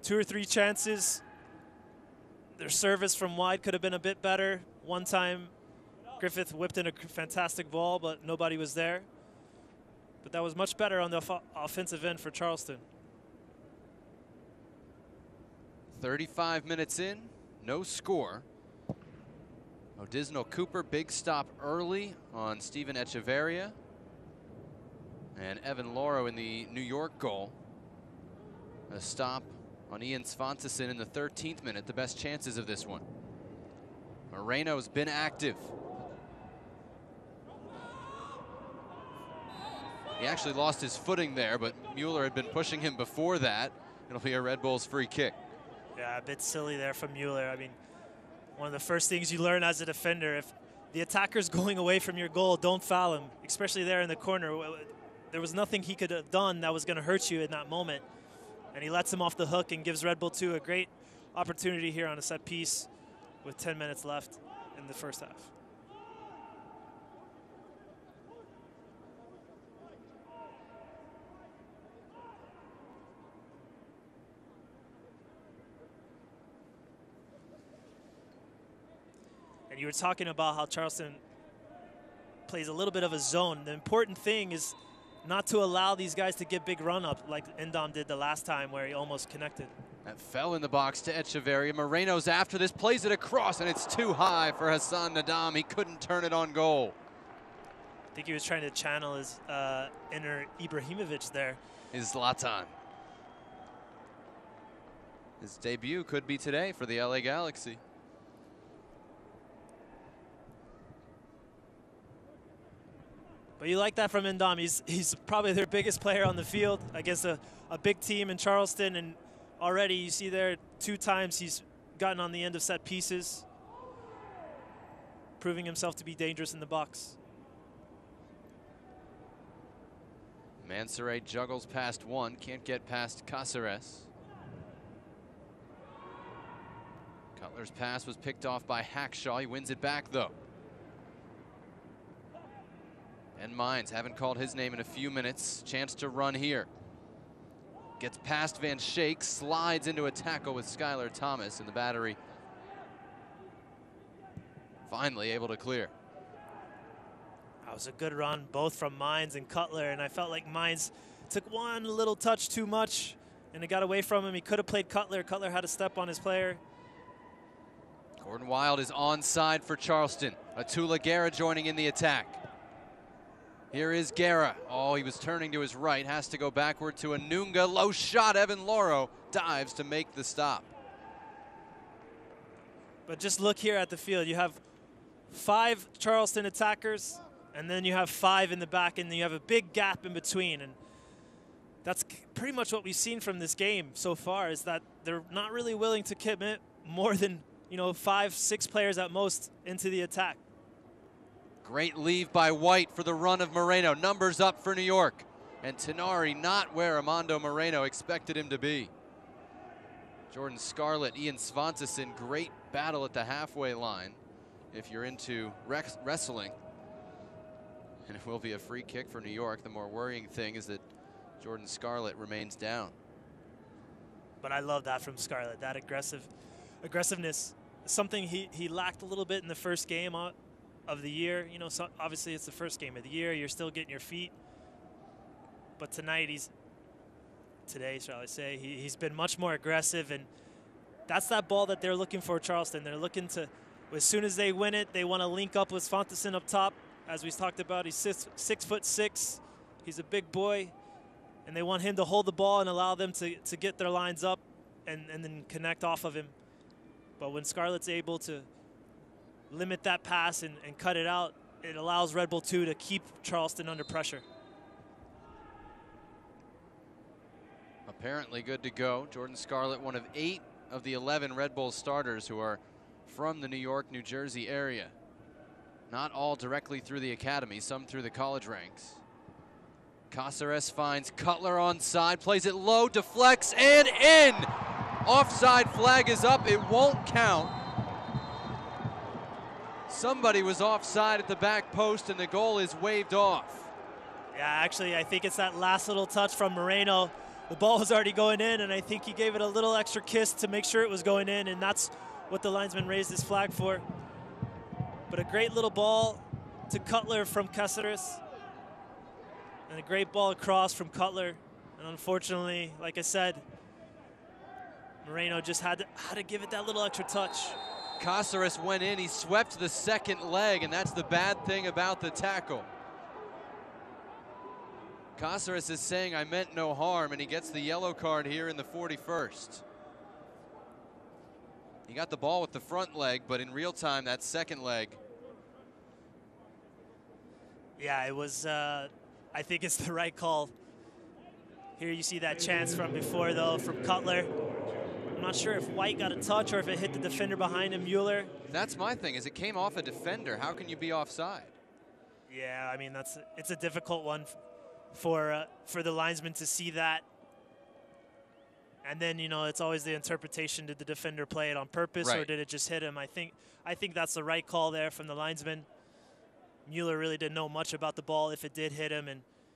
2 or 3 chances. Their service from wide could have been a bit better. One time, Griffith whipped in a fantastic ball, but nobody was there. But that was much better on the offensive end for Charleston. 35 minutes in, no score. Odisno Cooper, big stop early on Steven Echeverria. And Evan Lauro in the New York goal. A stop on Ian Svanteson in the 13th minute, the best chances of this one. Moreno's been active. He actually lost his footing there, but Mueller had been pushing him before that. It'll be a Red Bulls free kick. Yeah, a bit silly there from Mueller. I mean, one of the first things you learn as a defender, if the attacker's going away from your goal, don't foul him, especially there in the corner. There was nothing he could have done that was going to hurt you in that moment. And he lets him off the hook and gives Red Bull II a great opportunity here on a set piece with 10 minutes left in the first half. And you were talking about how Charleston plays a little bit of a zone. The important thing is not to allow these guys to get big run-up like Indom did the last time where he almost connected. That fell in the box to Echeverria. Moreno's after this, plays it across, and it's too high for Hassan Nadam. He couldn't turn it on goal. I think he was trying to channel his inner Ibrahimovic there. His Zlatan. His debut could be today for the LA Galaxy. But you like that from Indom. He's probably their biggest player on the field against a big team in Charleston, and already you see there 2 times he's gotten on the end of set pieces, proving himself to be dangerous in the box. Mansoret juggles past one, can't get past Caceres. Cutler's pass was picked off by Hackshaw. He wins it back though. And Mines, haven't called his name in a few minutes. Chance to run here. Gets past Van Schaik, slides into a tackle with Skylar Thomas, and the Battery finally able to clear. That was a good run, both from Mines and Cutler, and I felt like Mines took one little touch too much, and it got away from him. He could have played Cutler. Cutler had a step on his player. Gordon Wild is onside for Charleston. Atula Guerra joining in the attack. Here is Guerra. Oh, he was turning to his right, has to go backward to Anunga. Low shot, Evan Lauro dives to make the stop. But just look here at the field. You have 5 Charleston attackers, and then you have 5 in the back, and you have a big gap in between. And that's pretty much what we've seen from this game so far, is that they're not really willing to commit more than, 5, 6 players at most into the attack. Great leave by White for the run of Moreno. Numbers up for New York. And Tenari not where Armando Moreno expected him to be. Jordan Scarlett, Ian Svantesson, great battle at the halfway line if you're into wrestling. And it will be a free kick for New York. The more worrying thing is that Jordan Scarlett remains down. But I love that from Scarlett, that aggressiveness. Something he lacked a little bit in the first game of the year. So obviously it's the first game of the year. You're still getting your feet. But today, shall I say, he's been much more aggressive, and that's that ball that they're looking for, Charleston. They're looking to, as soon as they win it, they want to link up with Svantesson up top. As we talked about, he's 6'6". He's a big boy, and they want him to hold the ball and allow them to get their lines up and then connect off of him. But when Scarlett's able to limit that pass and cut it out, it allows Red Bull II to keep Charleston under pressure. Apparently good to go. Jordan Scarlett, one of 8 of the 11 Red Bull starters who are from the New York, New Jersey area. Not all directly through the academy, some through the college ranks. Caceres finds Cutler onside, plays it low, deflects, and in! Offside flag is up, it won't count. Somebody was offside at the back post and the goal is waved off. Yeah, actually, I think it's that last little touch from Moreno. The ball was already going in, and I think he gave it a little extra kiss to make sure it was going in, and that's what the linesman raised his flag for. But a great little ball to Cutler from Caceres, and a great ball across from Cutler. And unfortunately, like I said, Moreno just had to give it that little extra touch. Caceres went in, he swept the second leg, and that's the bad thing about the tackle. Caceres is saying, I meant no harm, and he gets the yellow card here in the 41st. He got the ball with the front leg, but in real time, that second leg. Yeah, it was, I think it's the right call. Here you see that chance from before, though, from Cutler. I'm not sure if White got a touch or if it hit the defender behind him, Mueller. That's my thing, is it came off a defender. How can you be offside? Yeah, I mean, it's a difficult one for the linesman to see that. And then, it's always the interpretation, did the defender play it on purpose or did it just hit him? I think that's the right call there from the linesman. Mueller really didn't know much about the ball if it did hit him.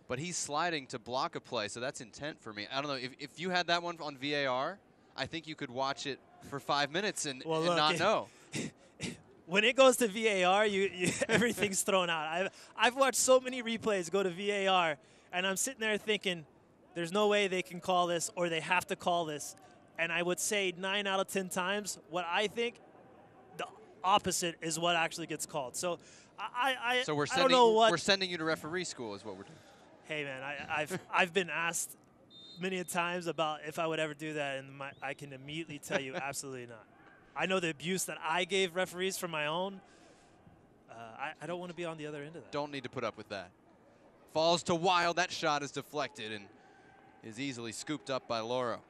But he's sliding to block a play, so that's intent for me. I don't know, if you had that one on VAR, I think you could watch it for 5 minutes and not know. When it goes to VAR, everything's thrown out. I've watched so many replays go to VAR, and I'm sitting there thinking, there's no way they can call this or they have to call this. And I would say 9 out of 10 times, what I think, the opposite is what actually gets called. So I don't know what. We're sending you to referee school is what we're doing. Hey, man, I've been asked many a times about if I would ever do that, and I can immediately tell you absolutely not. I know the abuse that I gave referees for my own. I don't want to be on the other end of that. Don't need to put up with that. Falls to Wild. That shot is deflected and is easily scooped up by Loro.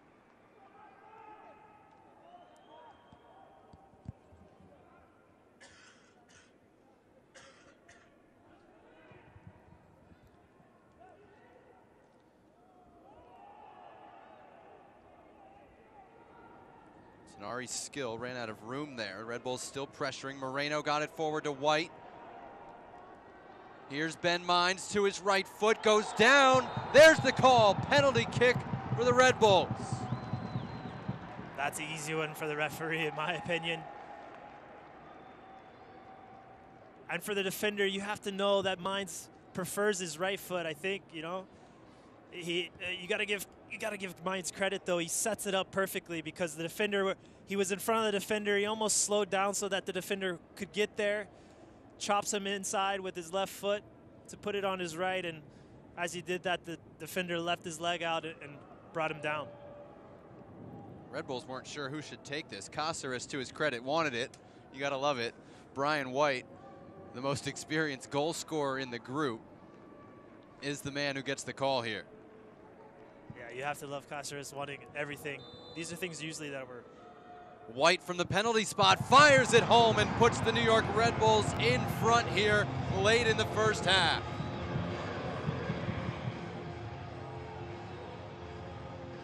Tenari's skill ran out of room there. Red Bull's still pressuring. Moreno got it forward to White. Here's Ben Mines to his right foot, goes down. There's the call, penalty kick for the Red Bulls. That's an easy one for the referee, in my opinion. And for the defender, you have to know that Mines prefers his right foot. I think, you gotta give Mines credit though. He sets it up perfectly because the defender, he was in front of the defender. He almost slowed down so that the defender could get there. Chops him inside with his left foot to put it on his right, and as he did that, the defender left his leg out and brought him down. Red Bulls weren't sure who should take this. Caceres, to his credit, wanted it. You gotta love it. Brian White, the most experienced goal scorer in the group, is the man who gets the call here. You have to love Cáceres wanting everything. These are things usually that were... White from the penalty spot fires it home and puts the New York Red Bulls in front here late in the first half.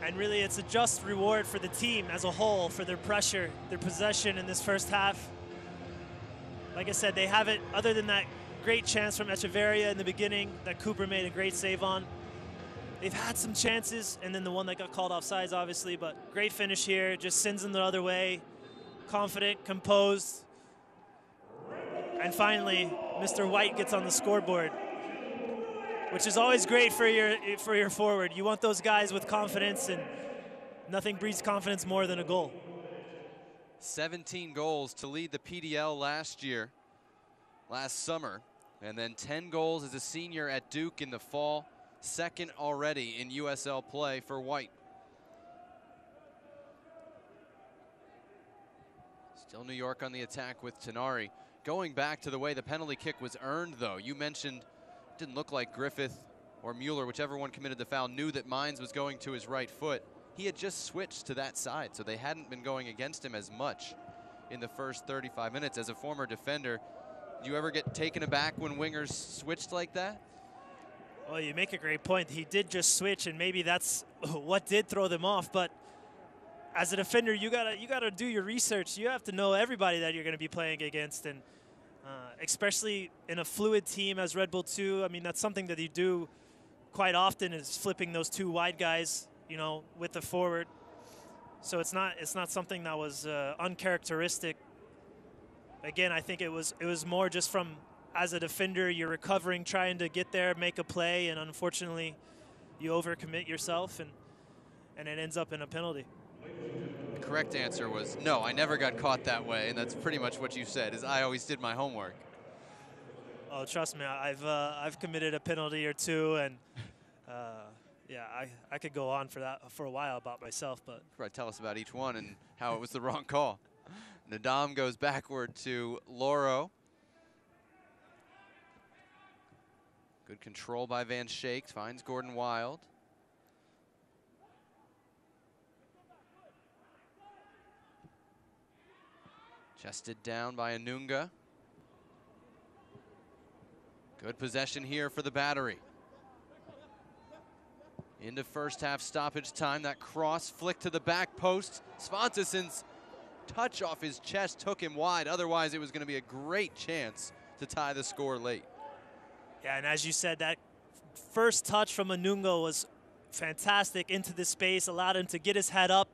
And really, it's a just reward for the team as a whole for their pressure, their possession in this first half. Like I said, they haven't, other than that great chance from Echeverria in the beginning that Cooper made a great save on. They've had some chances, and then the one that got called offsides, obviously, but great finish here, just sends them the other way. Confident, composed. And finally, Mr. White gets on the scoreboard, which is always great for your forward. You want those guys with confidence, and nothing breeds confidence more than a goal. 17 goals to lead the PDL last summer, and then 10 goals as a senior at Duke in the fall. Second already in USL play for White. Still New York on the attack with Tenari. Going back to the way the penalty kick was earned, though, you mentioned it didn't look like Griffith or Mueller, whichever one committed the foul, knew that Mines was going to his right foot. He had just switched to that side, so they hadn't been going against him as much in the first 35 minutes. As a former defender, do you ever get taken aback when wingers switched like that? Well, you make a great point. He did just switch, and maybe that's what did throw them off. But as a defender, you gotta do your research. You have to know everybody that you're going to be playing against, and especially in a fluid team as Red Bull II. I mean, that's something that you do quite often, is flipping those two wide guys, you know, with the forward. So it's not something that was uncharacteristic. Again, I think it was more just from, as a defender, you're recovering, trying to get there, make a play, and unfortunately, you overcommit yourself, and it ends up in a penalty. The correct answer was no, I never got caught that way, and that's pretty much what you said, is I always did my homework. Oh, trust me, I've committed a penalty or two, and yeah, I could go on for a while about myself, but Right, tell us about each one and how it was the wrong call. Nadam goes backward to Loro. Good control by Van Schaik, finds Gordon Wild. Chested down by Anunga. Good possession here for the Battery. Into first half stoppage time. That cross flick to the back post. Svantison's touch off his chest took him wide. Otherwise, it was going to be a great chance to tie the score late. yeah, and as you said, that first touch from Anunga was fantastic into the space, allowed him to get his head up,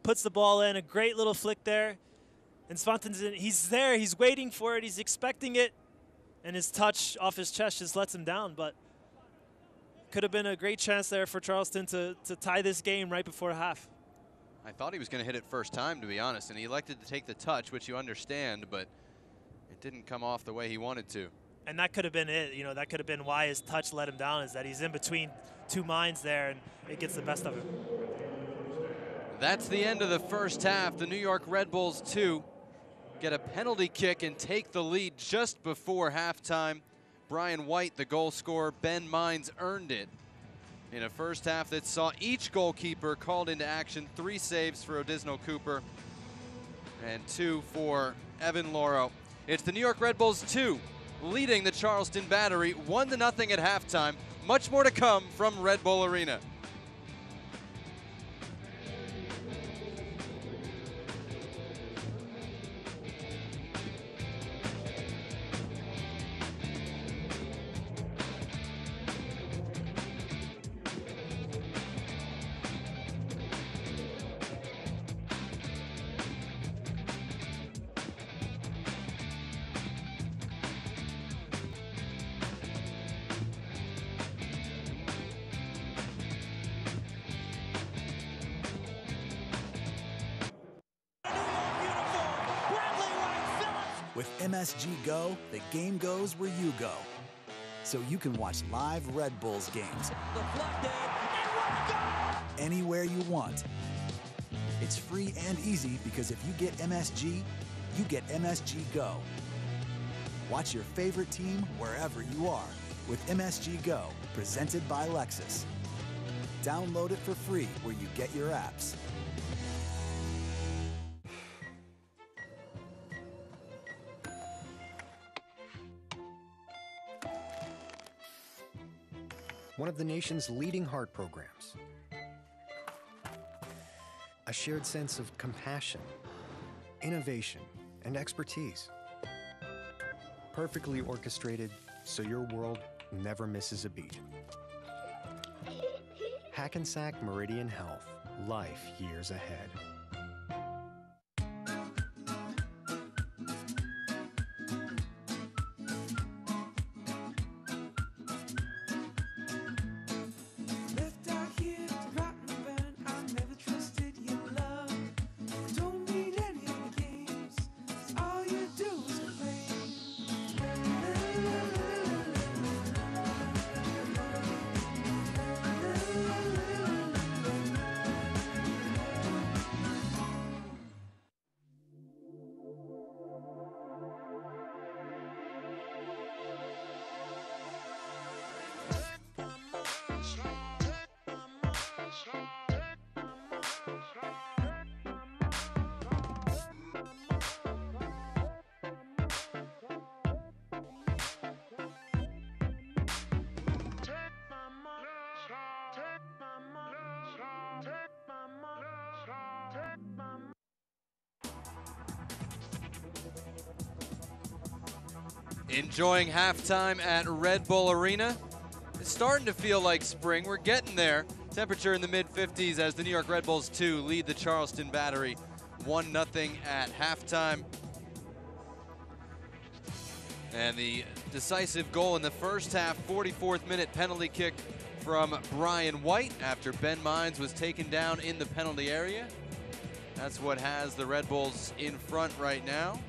puts the ball in, a great little flick there. And Svantison, he's there, he's waiting for it, he's expecting it, and his touch off his chest just lets him down. But could have been a great chance there for Charleston to tie this game right before half. I thought he was going to hit it first time, to be honest, and he elected to take the touch, which you understand, but it didn't come off the way he wanted to. And that could have been it. You know, that could have been why his touch let him down, is that he's in between two minds there, and it gets the best of him. That's the end of the first half. The New York Red Bulls II get a penalty kick and take the lead just before halftime. Brian White, the goal scorer, Ben Mines earned it in a first half that saw each goalkeeper called into action. 3 saves for Odisno Cooper and 2 for Evan Loro. It's the New York Red Bulls 2 leading the Charleston Battery 1-0 at halftime. Much more to come from Red Bull Arena. With MSG Go, the game goes where you go. So you can watch live Red Bulls games anywhere you want. It's free and easy because if you get MSG, you get MSG Go. Watch your favorite team wherever you are with MSG Go, presented by Lexus. Download it for free where you get your apps. One of the nation's leading heart programs. A shared sense of compassion, innovation, and expertise. Perfectly orchestrated so your world never misses a beat. Hackensack Meridian Health. Life years ahead. Enjoying halftime at Red Bull Arena. It's starting to feel like spring. We're getting there. Temperature in the mid-50s as the New York Red Bulls II lead the Charleston Battery 1-0 at halftime. And the decisive goal in the first half, 44th minute penalty kick from Brian White after Ben Mines was taken down in the penalty area. That's what has the Red Bulls in front right now.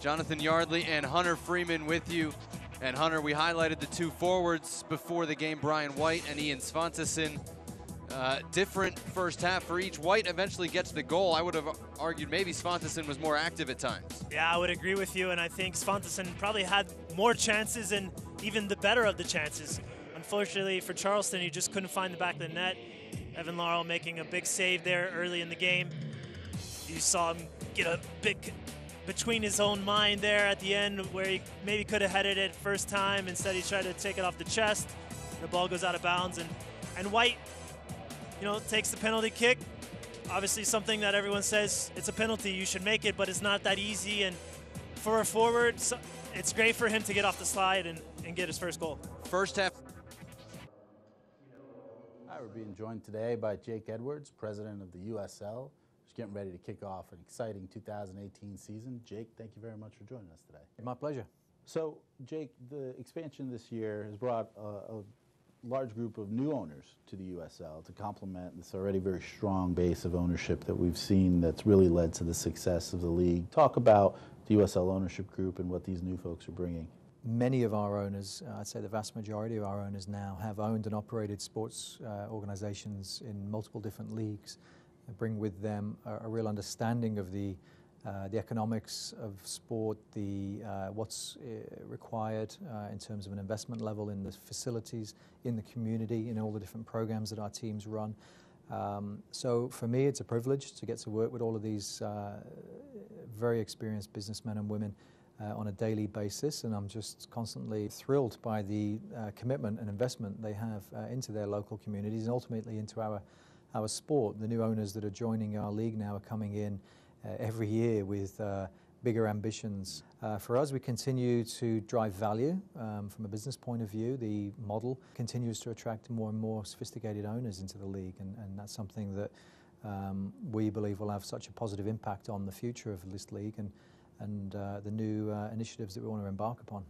Jonathan Yardley and Hunter Freeman with you. And Hunter, we highlighted the two forwards before the game, Brian White and Ian Svantesson. Different first half for each. White eventually gets the goal. I would have argued maybe Svantesson was more active at times. Yeah, I would agree with you, and I think Svantesson probably had more chances and even the better of the chances. Unfortunately for Charleston, he just couldn't find the back of the net. Evan Laurel making a big save there early in the game. You saw him get a big between his own mind there at the end where he maybe could have headed it first time. Instead, he tried to take it off the chest. The ball goes out of bounds, and White, you know, takes the penalty kick. Obviously something that everyone says it's a penalty, you should make it, but it's not that easy. And for a forward, it's great for him to get off the slide and get his first goal. First half. Hi, we're being joined today by Jake Edwards, president of the USL. Just getting ready to kick off an exciting 2018 season. Jake, thank you very much for joining us today. My pleasure. So, Jake, the expansion this year has brought a large group of new owners to the USL to complement this already very strong base of ownership that we've seen that's really led to the success of the league. Talk about the USL ownership group and what these new folks are bringing. Many of our owners, I'd say the vast majority of our owners now, have owned and operated sports organizations in multiple different leagues. They bring with them a real understanding of the economics of sport, what's required in terms of an investment level in the facilities, in the community, in all the different programs that our teams run. So for me, it's a privilege to get to work with all of these very experienced businessmen and women on a daily basis, and I'm just constantly thrilled by the commitment and investment they have into their local communities and ultimately into our sport. The new owners that are joining our league now are coming in every year with bigger ambitions. For us, we continue to drive value from a business point of view. The model continues to attract more and more sophisticated owners into the league, and that's something that we believe will have such a positive impact on the future of this league and the new initiatives that we want to embark upon.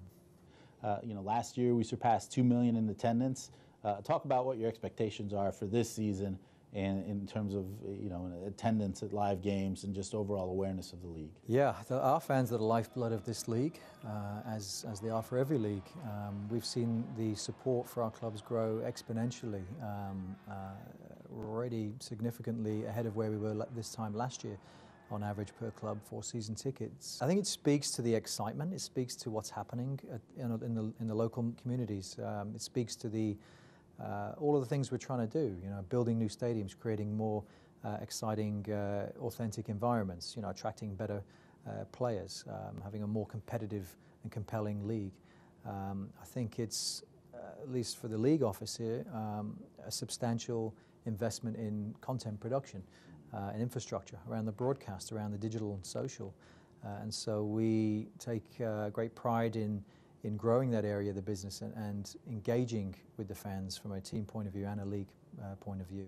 Last year we surpassed 2 million in attendance. Talk about what your expectations are for this season and in terms of attendance at live games and just overall awareness of the league. Yeah, our fans are the lifeblood of this league, as they are for every league. We've seen the support for our clubs grow exponentially. We're already significantly ahead of where we were this time last year on average per club for season tickets. I think it speaks to the excitement. It speaks to what's happening in the local communities. It speaks to the all of the things we're trying to do, building new stadiums, creating more exciting, authentic environments, attracting better players, having a more competitive and compelling league. I think it's, at least for the league office here, a substantial investment in content production and infrastructure around the broadcast, around the digital and social. And so we take great pride in growing that area of the business and engaging with the fans from a team point of view and a league point of view.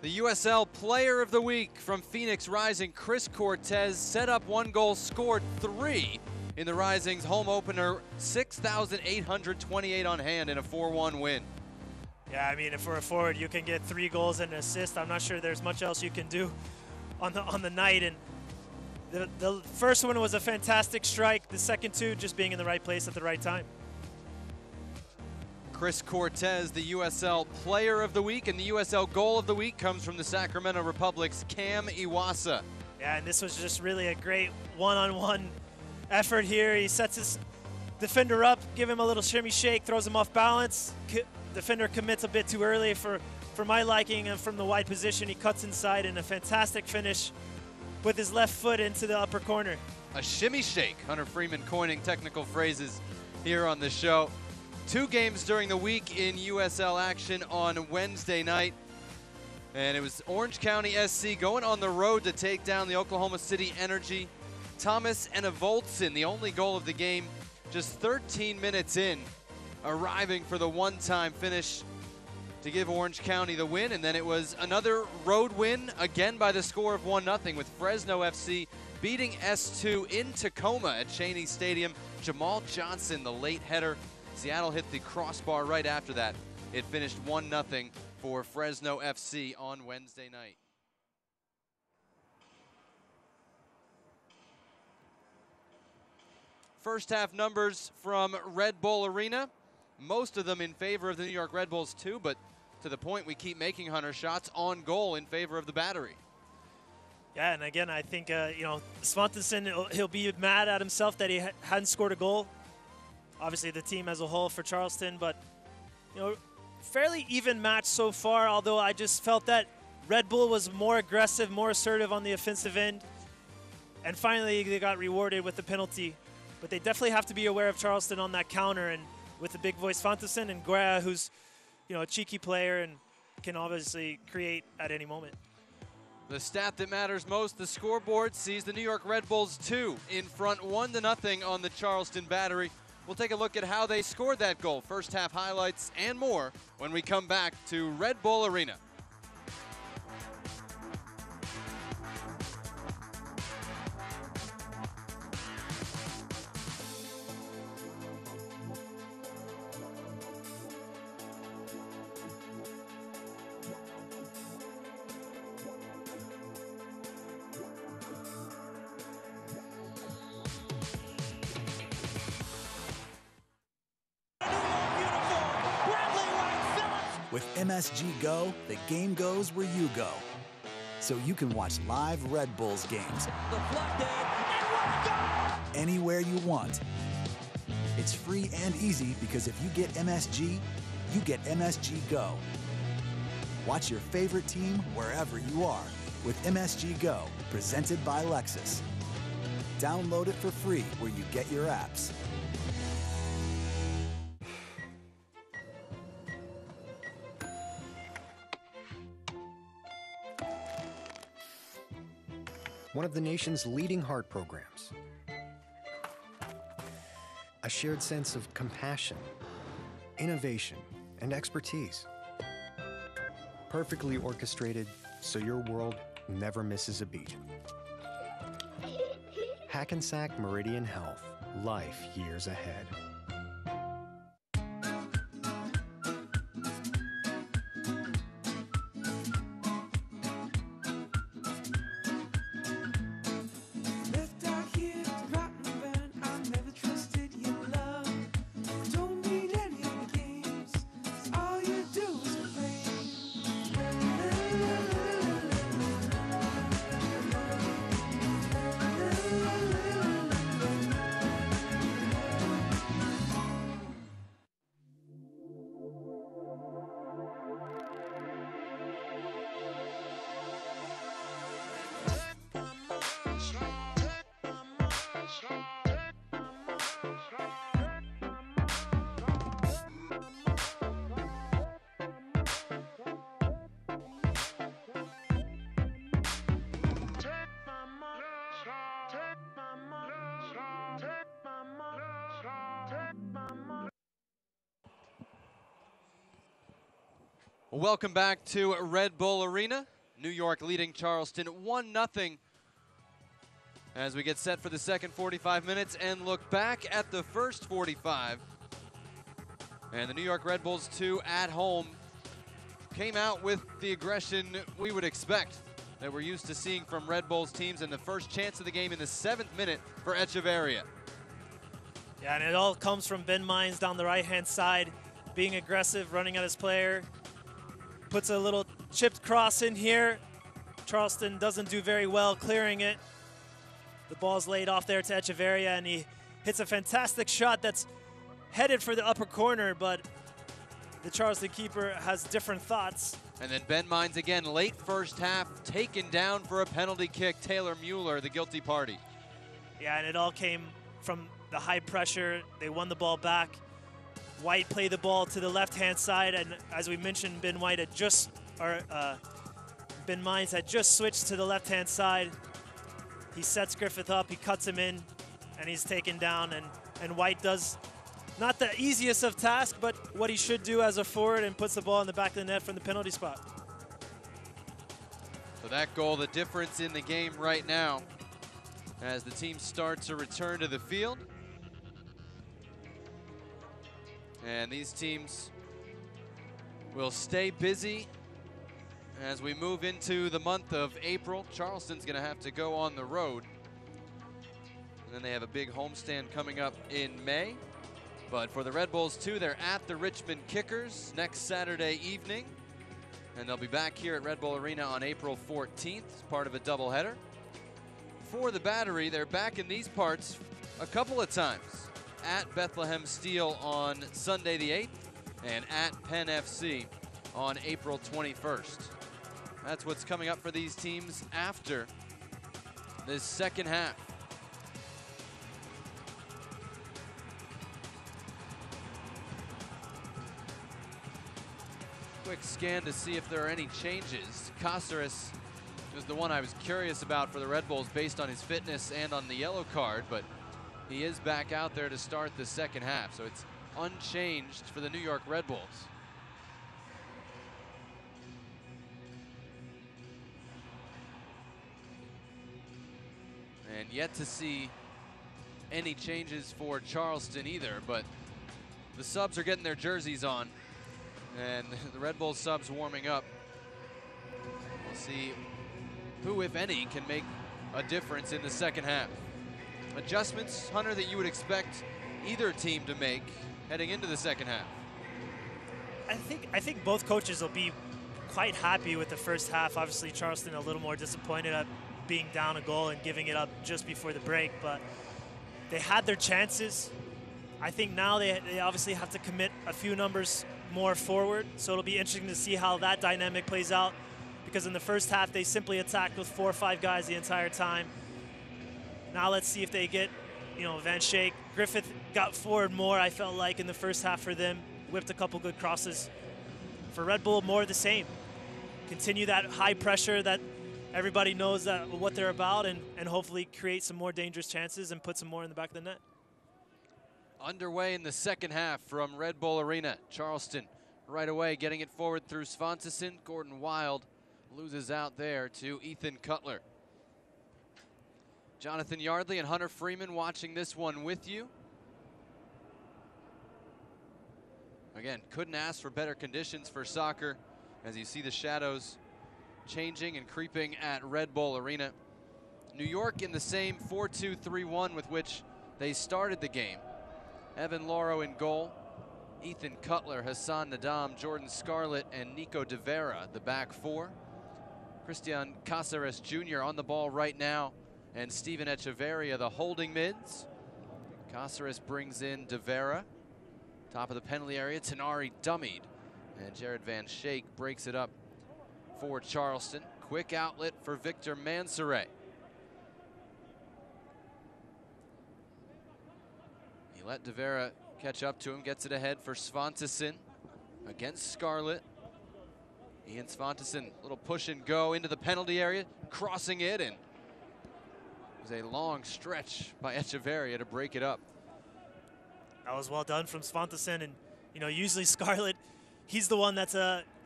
The USL Player of the Week from Phoenix Rising, Chris Cortez, set up 1 goal, scored 3 in the Rising's home opener, 6,828 on hand in a 4-1 win. Yeah, I mean, if for a forward you can get 3 goals and an assist, I'm not sure there's much else you can do on the night. And the first one was a fantastic strike. The second 2 just being in the right place at the right time. Chris Cortez, the USL Player of the Week, and the USL Goal of the Week comes from the Sacramento Republic's Cam Iwasa. Yeah, and this was just really a great one-on-one effort here. He sets his defender up, give him a little shimmy shake, throws him off balance. Defender commits a bit too early for my liking, and from the wide position he cuts inside in a fantastic finish with his left foot into the upper corner. A shimmy shake, Hunter Freeman coining technical phrases here on the show. 2 games during the week in USL action on Wednesday night. And it was Orange County SC going on the road to take down the Oklahoma City Energy. Thomas Enevoldsen, the only goal of the game, just 13 minutes in, arriving for the one-time finish to give Orange County the win. And then it was another road win, again by the score of 1-0, with Fresno FC beating S2 in Tacoma at Cheney Stadium. Jamal Johnson, the late header. Seattle hit the crossbar right after that. It finished 1-0 for Fresno FC on Wednesday night. First half numbers from Red Bull Arena. Most of them in favor of the New York Red Bulls too, but to the point we keep making, Hunter, shots on goal in favor of the Battery. Yeah, and again, I think, Svanteson, he'll be mad at himself that he hadn't scored a goal. Obviously, the team as a whole for Charleston, but, fairly even match so far, although I just felt that Red Bull was more aggressive, more assertive on the offensive end. And finally, they got rewarded with the penalty. But they definitely have to be aware of Charleston on that counter, and with the big voice Svanteson and Guerra, who's, a cheeky player and can obviously create at any moment. The stat that matters most, the scoreboard, sees the New York Red Bulls 2 in front 1-0 on the Charleston Battery. We'll take a look at how they scored that goal, first half highlights and more when we come back to Red Bull Arena. With MSG Go, the game goes where you go. So you can watch live Red Bulls games anywhere you want. It's free and easy because if you get MSG, you get MSG Go. Watch your favorite team wherever you are with MSG Go, presented by Lexus. Download it for free where you get your apps. One of the nation's leading heart programs. A shared sense of compassion, innovation, and expertise. Perfectly orchestrated so your world never misses a beat. Hackensack Meridian Health, life years ahead. Welcome back to Red Bull Arena. New York leading Charleston 1-0 as we get set for the second 45 minutes and look back at the first 45. And the New York Red Bulls II at home came out with the aggression we would expect that we're used to seeing from Red Bulls teams, and the first chance of the game in the 7th minute for Echeverria. Yeah, and it all comes from Ben Mines down the right-hand side, being aggressive, running at his player. Puts a little chipped cross in here. Charleston doesn't do very well clearing it. The ball's laid off there to Echeverria, and he hits a fantastic shot that's headed for the upper corner, but the Charleston keeper has different thoughts. And then Ben Mines again, late first half, taken down for a penalty kick. Taylor Mueller, the guilty party. Yeah, and it all came from the high pressure. They won the ball back. White played the ball to the left-hand side, and as we mentioned, Ben Mines had just switched to the left-hand side. He sets Griffith up, he cuts him in, and he's taken down. And White does not the easiest of tasks, but what he should do as a forward, and puts the ball in the back of the net from the penalty spot. So that goal, the difference in the game right now as the team starts to return to the field. And these teams will stay busy as we move into the month of April. Charleston's going to have to go on the road. And then they have a big homestand coming up in May. But for the Red Bulls II, they're at the Richmond Kickers next Saturday evening. And they'll be back here at Red Bull Arena on April 14th as part of a doubleheader. For the Battery, they're back in these parts a couple of times. At Bethlehem Steel on Sunday the 8th and at Penn FC on April 21st. That's what's coming up for these teams after this second half. Quick scan to see if there are any changes. Caceres was the one I was curious about for the Red Bulls based on his fitness and on the yellow card, but he is back out there to start the second half, so it's unchanged for the New York Red Bulls. And yet to see any changes for Charleston either, but the subs are getting their jerseys on, and the Red Bulls subs warming up. We'll see who, if any, can make a difference in the second half. Adjustments, Hunter, that you would expect either team to make heading into the second half? I think both coaches will be quite happy with the first half. Obviously, Charleston a little more disappointed at being down a goal and giving it up just before the break, but they had their chances. I think now they obviously have to commit a few numbers more forward, so it'll be interesting to see how that dynamic plays out, because in the first half they simply attacked with 4 or 5 guys the entire time. Now let's see if they get, Van Schaik. Griffith got forward more, I felt like, in the first half for them. Whipped a couple good crosses. For Red Bull, more of the same. Continue that high pressure that everybody knows that what they're about, and hopefully create some more dangerous chances and put some more in the back of the net. Underway in the second half from Red Bull Arena. Charleston right away getting it forward through Svantesson. Gordon Wild loses out there to Ethan Cutler. Jonathan Yardley and Hunter Freeman watching this one with you. Again, couldn't ask for better conditions for soccer as you see the shadows changing and creeping at Red Bull Arena. New York in the same 4-2-3-1 with which they started the game. Evan Lauro in goal. Ethan Cutler, Hassan Nadam, Jordan Scarlett, and Nico De Vera, the back four. Christian Caceres Jr. on the ball right now, and Steven Echeverria, the holding mids. Caceres brings in De Vera. Top of the penalty area, Tenari dummied. And Jared Van Schaik breaks it up for Charleston. Quick outlet for Victor Mansoret. He let De Vera catch up to him, gets it ahead for Svantesson against Scarlett. Ian Svantesson, little push and go into the penalty area, crossing it, and it was a long stretch by Echeverria to break it up. That was well done from Svantesson, and usually Scarlett, he's the one that's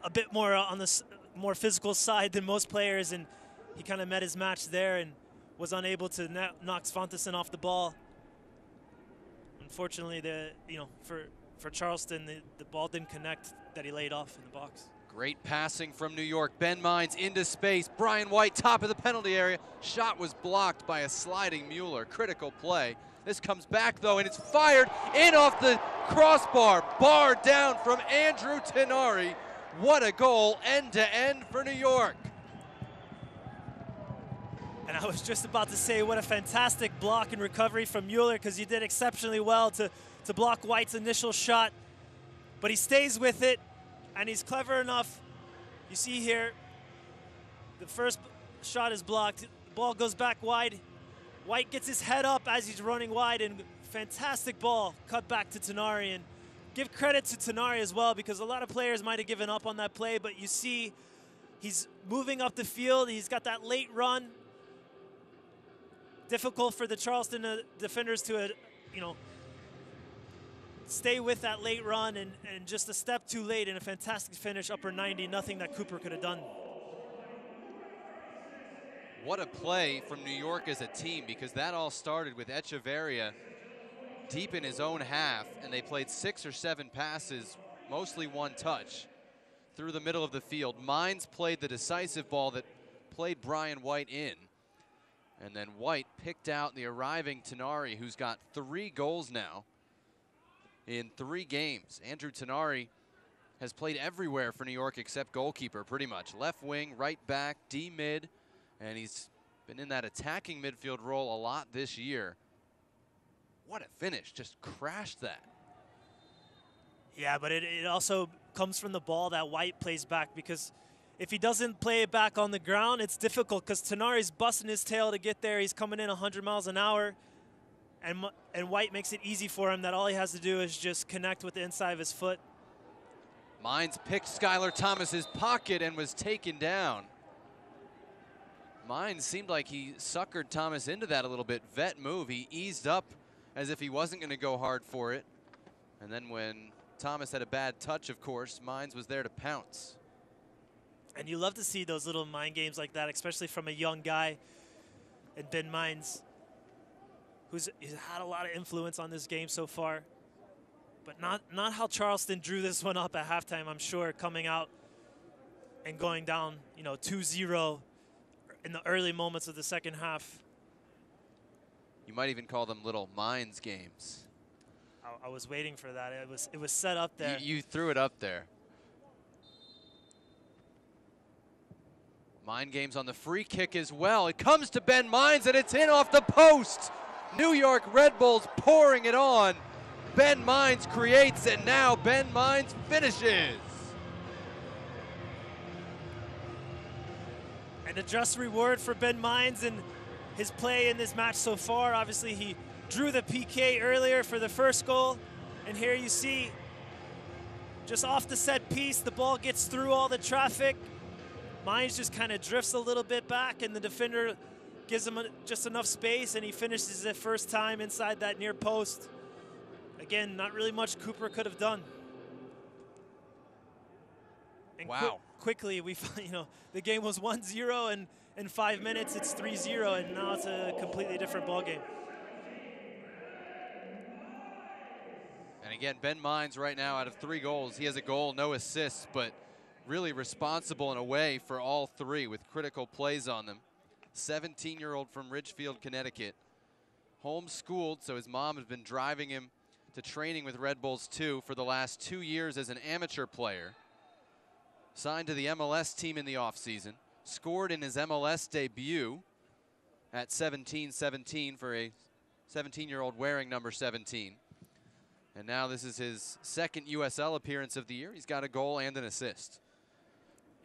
a bit more on the more physical side than most players, and he kind of met his match there and was unable to knock Svantesson off the ball. Unfortunately, for Charleston, the ball didn't connect that he laid off in the box. Great passing from New York. Ben Mines into space. Brian White, top of the penalty area. Shot was blocked by a sliding Mueller. Critical play. This comes back, though, and it's fired in off the crossbar. Bar down from Andrew Tenari. What a goal, end-to-end for New York. And I was just about to say what a fantastic block and recovery from Mueller, because he did exceptionally well to block White's initial shot. But he stays with it, and he's clever enough. You see here, the first shot is blocked. The ball goes back wide. White gets his head up as he's running wide, and fantastic ball cut back to Tenari. And give credit to Tenari as well, because a lot of players might have given up on that play, but you see he's moving up the field. He's got that late run. Difficult for the Charleston defenders to, stay with that late run, and just a step too late, and a fantastic finish, upper 90, nothing that Cooper could have done. What a play from New York as a team, because that all started with Echeverria deep in his own half, and they played 6 or 7 passes, mostly one touch, through the middle of the field. Mines played the decisive ball that played Brian White in. And then White picked out the arriving Tenari, who's got 3 goals now in 3 games. Andrew Tenari has played everywhere for New York except goalkeeper, pretty much. Left wing, right back, D-mid, and he's been in that attacking midfield role a lot this year. What a finish, just crashed that. Yeah, but it also comes from the ball that White plays back, because if he doesn't play it back on the ground, it's difficult, because Tenari's busting his tail to get there. He's coming in 100 miles an hour, and White makes it easy for him, that all he has to do is just connect with the inside of his foot. Mines picked Skylar Thomas's pocket and was taken down. Mines seemed like he suckered Thomas into that a little bit. Vet move. He eased up as if he wasn't going to go hard for it. And then when Thomas had a bad touch, of course, Mines was there to pounce. And you love to see those little mind games like that, especially from a young guy, and Ben Mines, who's had a lot of influence on this game so far. But not how Charleston drew this one up at halftime, I'm sure, coming out and going down, 2-0 in the early moments of the second half. You might even call them little Mines games. I was waiting for that. It was set up there. You threw it up there. Mind games on the free kick as well. It comes to Ben Mines, and it's in off the post. New York Red Bulls pouring it on. Ben Mines creates, and now Ben Mines finishes. And a just reward for Ben Mines and his play in this match so far. Obviously, he drew the PK earlier for the first goal. And here you see, just off the set piece, the ball gets through all the traffic. Mines just kind of drifts a little bit back, and the defender gives him just enough space, and he finishes it first time inside that near post. Again, not really much Cooper could have done. And wow. Quickly, the game was 1-0, and in 5 minutes it's 3-0, and now it's a completely different ballgame. And again, Ben Mines right now, out of 3 goals, he has a goal, no assists, but really responsible in a way for all 3 with critical plays on them. 17-year-old from Ridgefield, Connecticut. Homeschooled, so his mom has been driving him to training with Red Bulls II for the last 2 years as an amateur player. Signed to the MLS team in the offseason. Scored in his MLS debut at 17-17 for a 17-year-old wearing number 17. And now this is his 2nd USL appearance of the year. He's got a goal and an assist.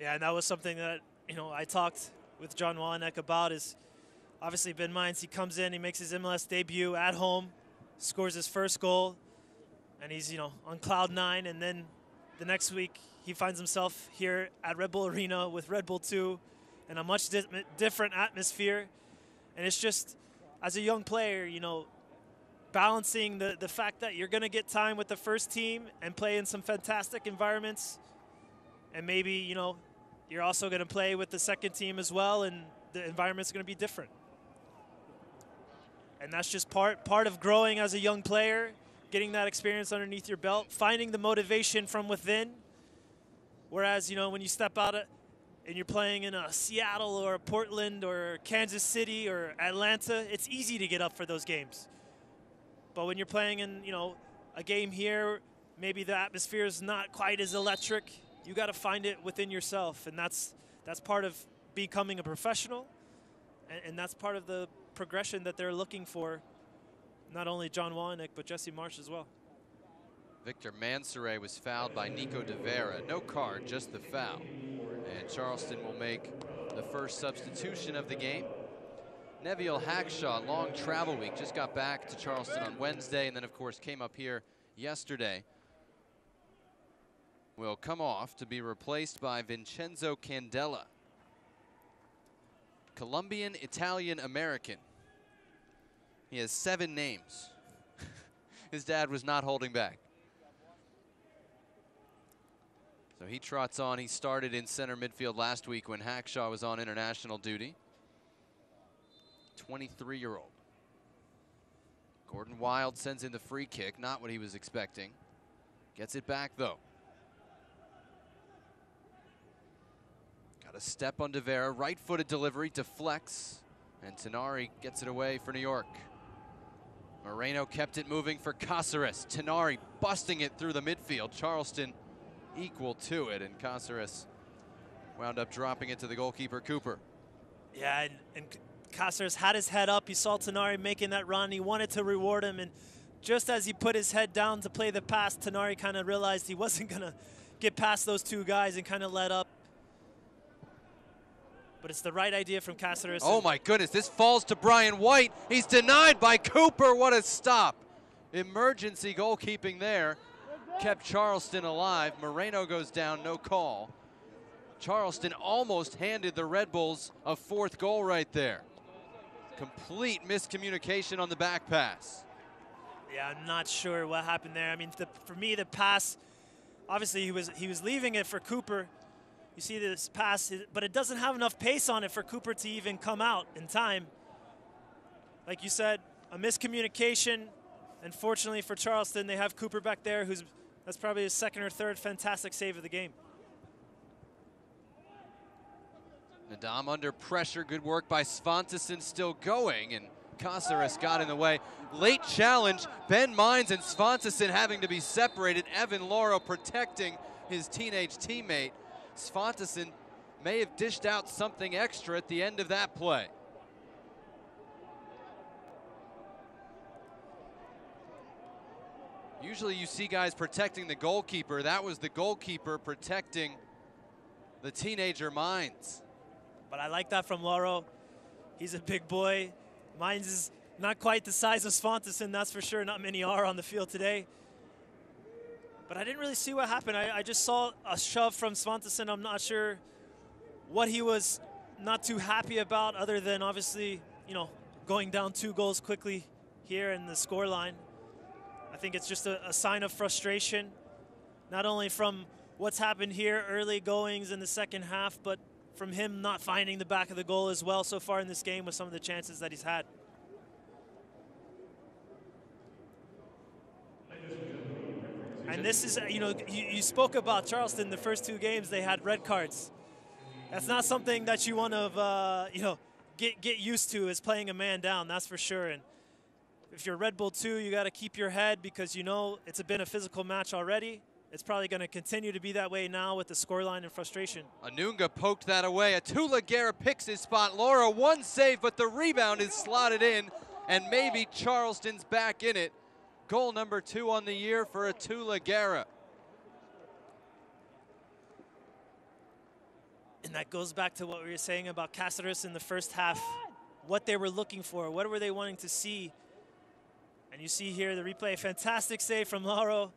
Yeah, and that was something that, I talked with John Walenek about, is obviously Ben Mines, he comes in, he makes his MLS debut at home, scores his first goal, and he's, on cloud 9, and then the next week he finds himself here at Red Bull Arena with Red Bull II in a much different atmosphere. And it's just, as a young player, balancing the fact that you're going to get time with the first team and play in some fantastic environments, And maybe, you know, you're also going to play with the second team as well, and the environment's going to be different. And that's just part of growing as a young player, getting that experience underneath your belt, finding the motivation from within. Whereas, you know, when you step out and you're playing in a Seattle or a Portland or Kansas City or Atlanta, it's easy to get up for those games. But when you're playing in, you know, a game here, maybe the atmosphere is not quite as electric. You got to find it within yourself, and that's part of becoming a professional, and that's part of the progression that they're looking for, not only John Wallenick, but Jesse Marsh as well. Victor Mansoure was fouled by Nico De Vera. No card, just the foul. And Charleston will make the first substitution of the game. Neville Hackshaw, long travel week, just got back to Charleston on Wednesday, and then, of course, came up here yesterday. Will come off to be replaced by Vincenzo Candela. Colombian, Italian, American. He has 7 names. His dad was not holding back. So he trots on. He started in center midfield last week when Hackshaw was on international duty. 23-year-old. Gordon Wild sends in the free kick, not what he was expecting. Gets it back, though. Got a step on De Vera, right-footed delivery, deflects, and Tenari gets it away for New York. Moreno kept it moving for Cáceres. Tenari busting it through the midfield. Charleston equal to it, and Cáceres wound up dropping it to the goalkeeper, Cooper. Yeah, and Cáceres had his head up. He saw Tenari making that run. He wanted to reward him, and just as he put his head down to play the pass, Tenari kind of realized he wasn't going to get past those 2 guys and kind of let up. But it's the right idea from Cáceres. Oh my goodness, this falls to Brian White. He's denied by Cooper. What a stop. Emergency goalkeeping there. Kept Charleston alive. Moreno goes down, no call. Charleston almost handed the Red Bulls a 4th goal right there. Complete miscommunication on the back pass. Yeah, I'm not sure what happened there. I mean, for me, the pass, obviously he was leaving it for Cooper. You see this pass, but it doesn't have enough pace on it for Cooper to even come out in time. Like you said, a miscommunication. Unfortunately for Charleston, they have Cooper back there, that's probably his 2nd or 3rd fantastic save of the game. Nadam under pressure, good work by Svantesson, still going, and Cáceres got in the way. Late challenge, Ben Mines and Svantesson having to be separated. Evan Lauro protecting his teenage teammate. Svantesson may have dished out something extra at the end of that play. Usually you see guys protecting the goalkeeper. That was the goalkeeper protecting the teenager Mines. But I like that from Lauro. He's a big boy. Mines is not quite the size of Svantesson, that's for sure. Not many are on the field today. But I didn't really see what happened. I just saw a shove from Svantesson. I'm not sure what he was not too happy about, other than obviously, you know, going down 2 goals quickly here in the scoreline. I think it's just a sign of frustration, not only from what's happened here, early goings in the second half, but from him not finding the back of the goal as well so far in this game with some of the chances that he's had. And this is, you know, you spoke about Charleston, the first 2 games, they had red cards. That's not something that you want to, you know, get used to, is playing a man down, that's for sure. And if you're Red Bull II, you got to keep your head, because you know it's been a physical match already. It's probably going to continue to be that way now with the scoreline and frustration. Anunga poked that away. Atula Guerra picks his spot. Laura, 1 save, but the rebound is slotted in, and maybe Charleston's back in it. Goal number 2 on the year for Atula Guerra. And that goes back to what we were saying about Cáceres in the first half, what they were looking for, what were they wanting to see. And you see here the replay, fantastic save from Lauro.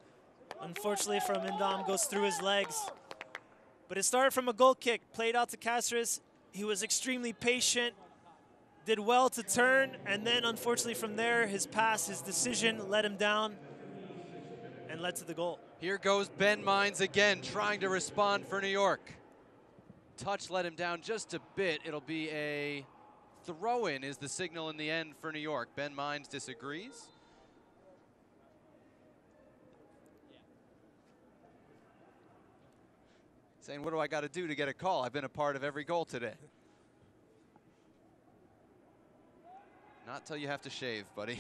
Unfortunately from Indam, goes through his legs. But it started from a goal kick, played out to Cáceres. He was extremely patient, did well to turn, and then unfortunately from there, his pass, his decision let him down and led to the goal. Here goes Ben Mines again, trying to respond for New York. Touch let him down just a bit. It'll be a throw-in is the signal in the end for New York. Ben Mines disagrees. Saying, what do I got to do to get a call? I've been a part of every goal today. Not till you have to shave, buddy.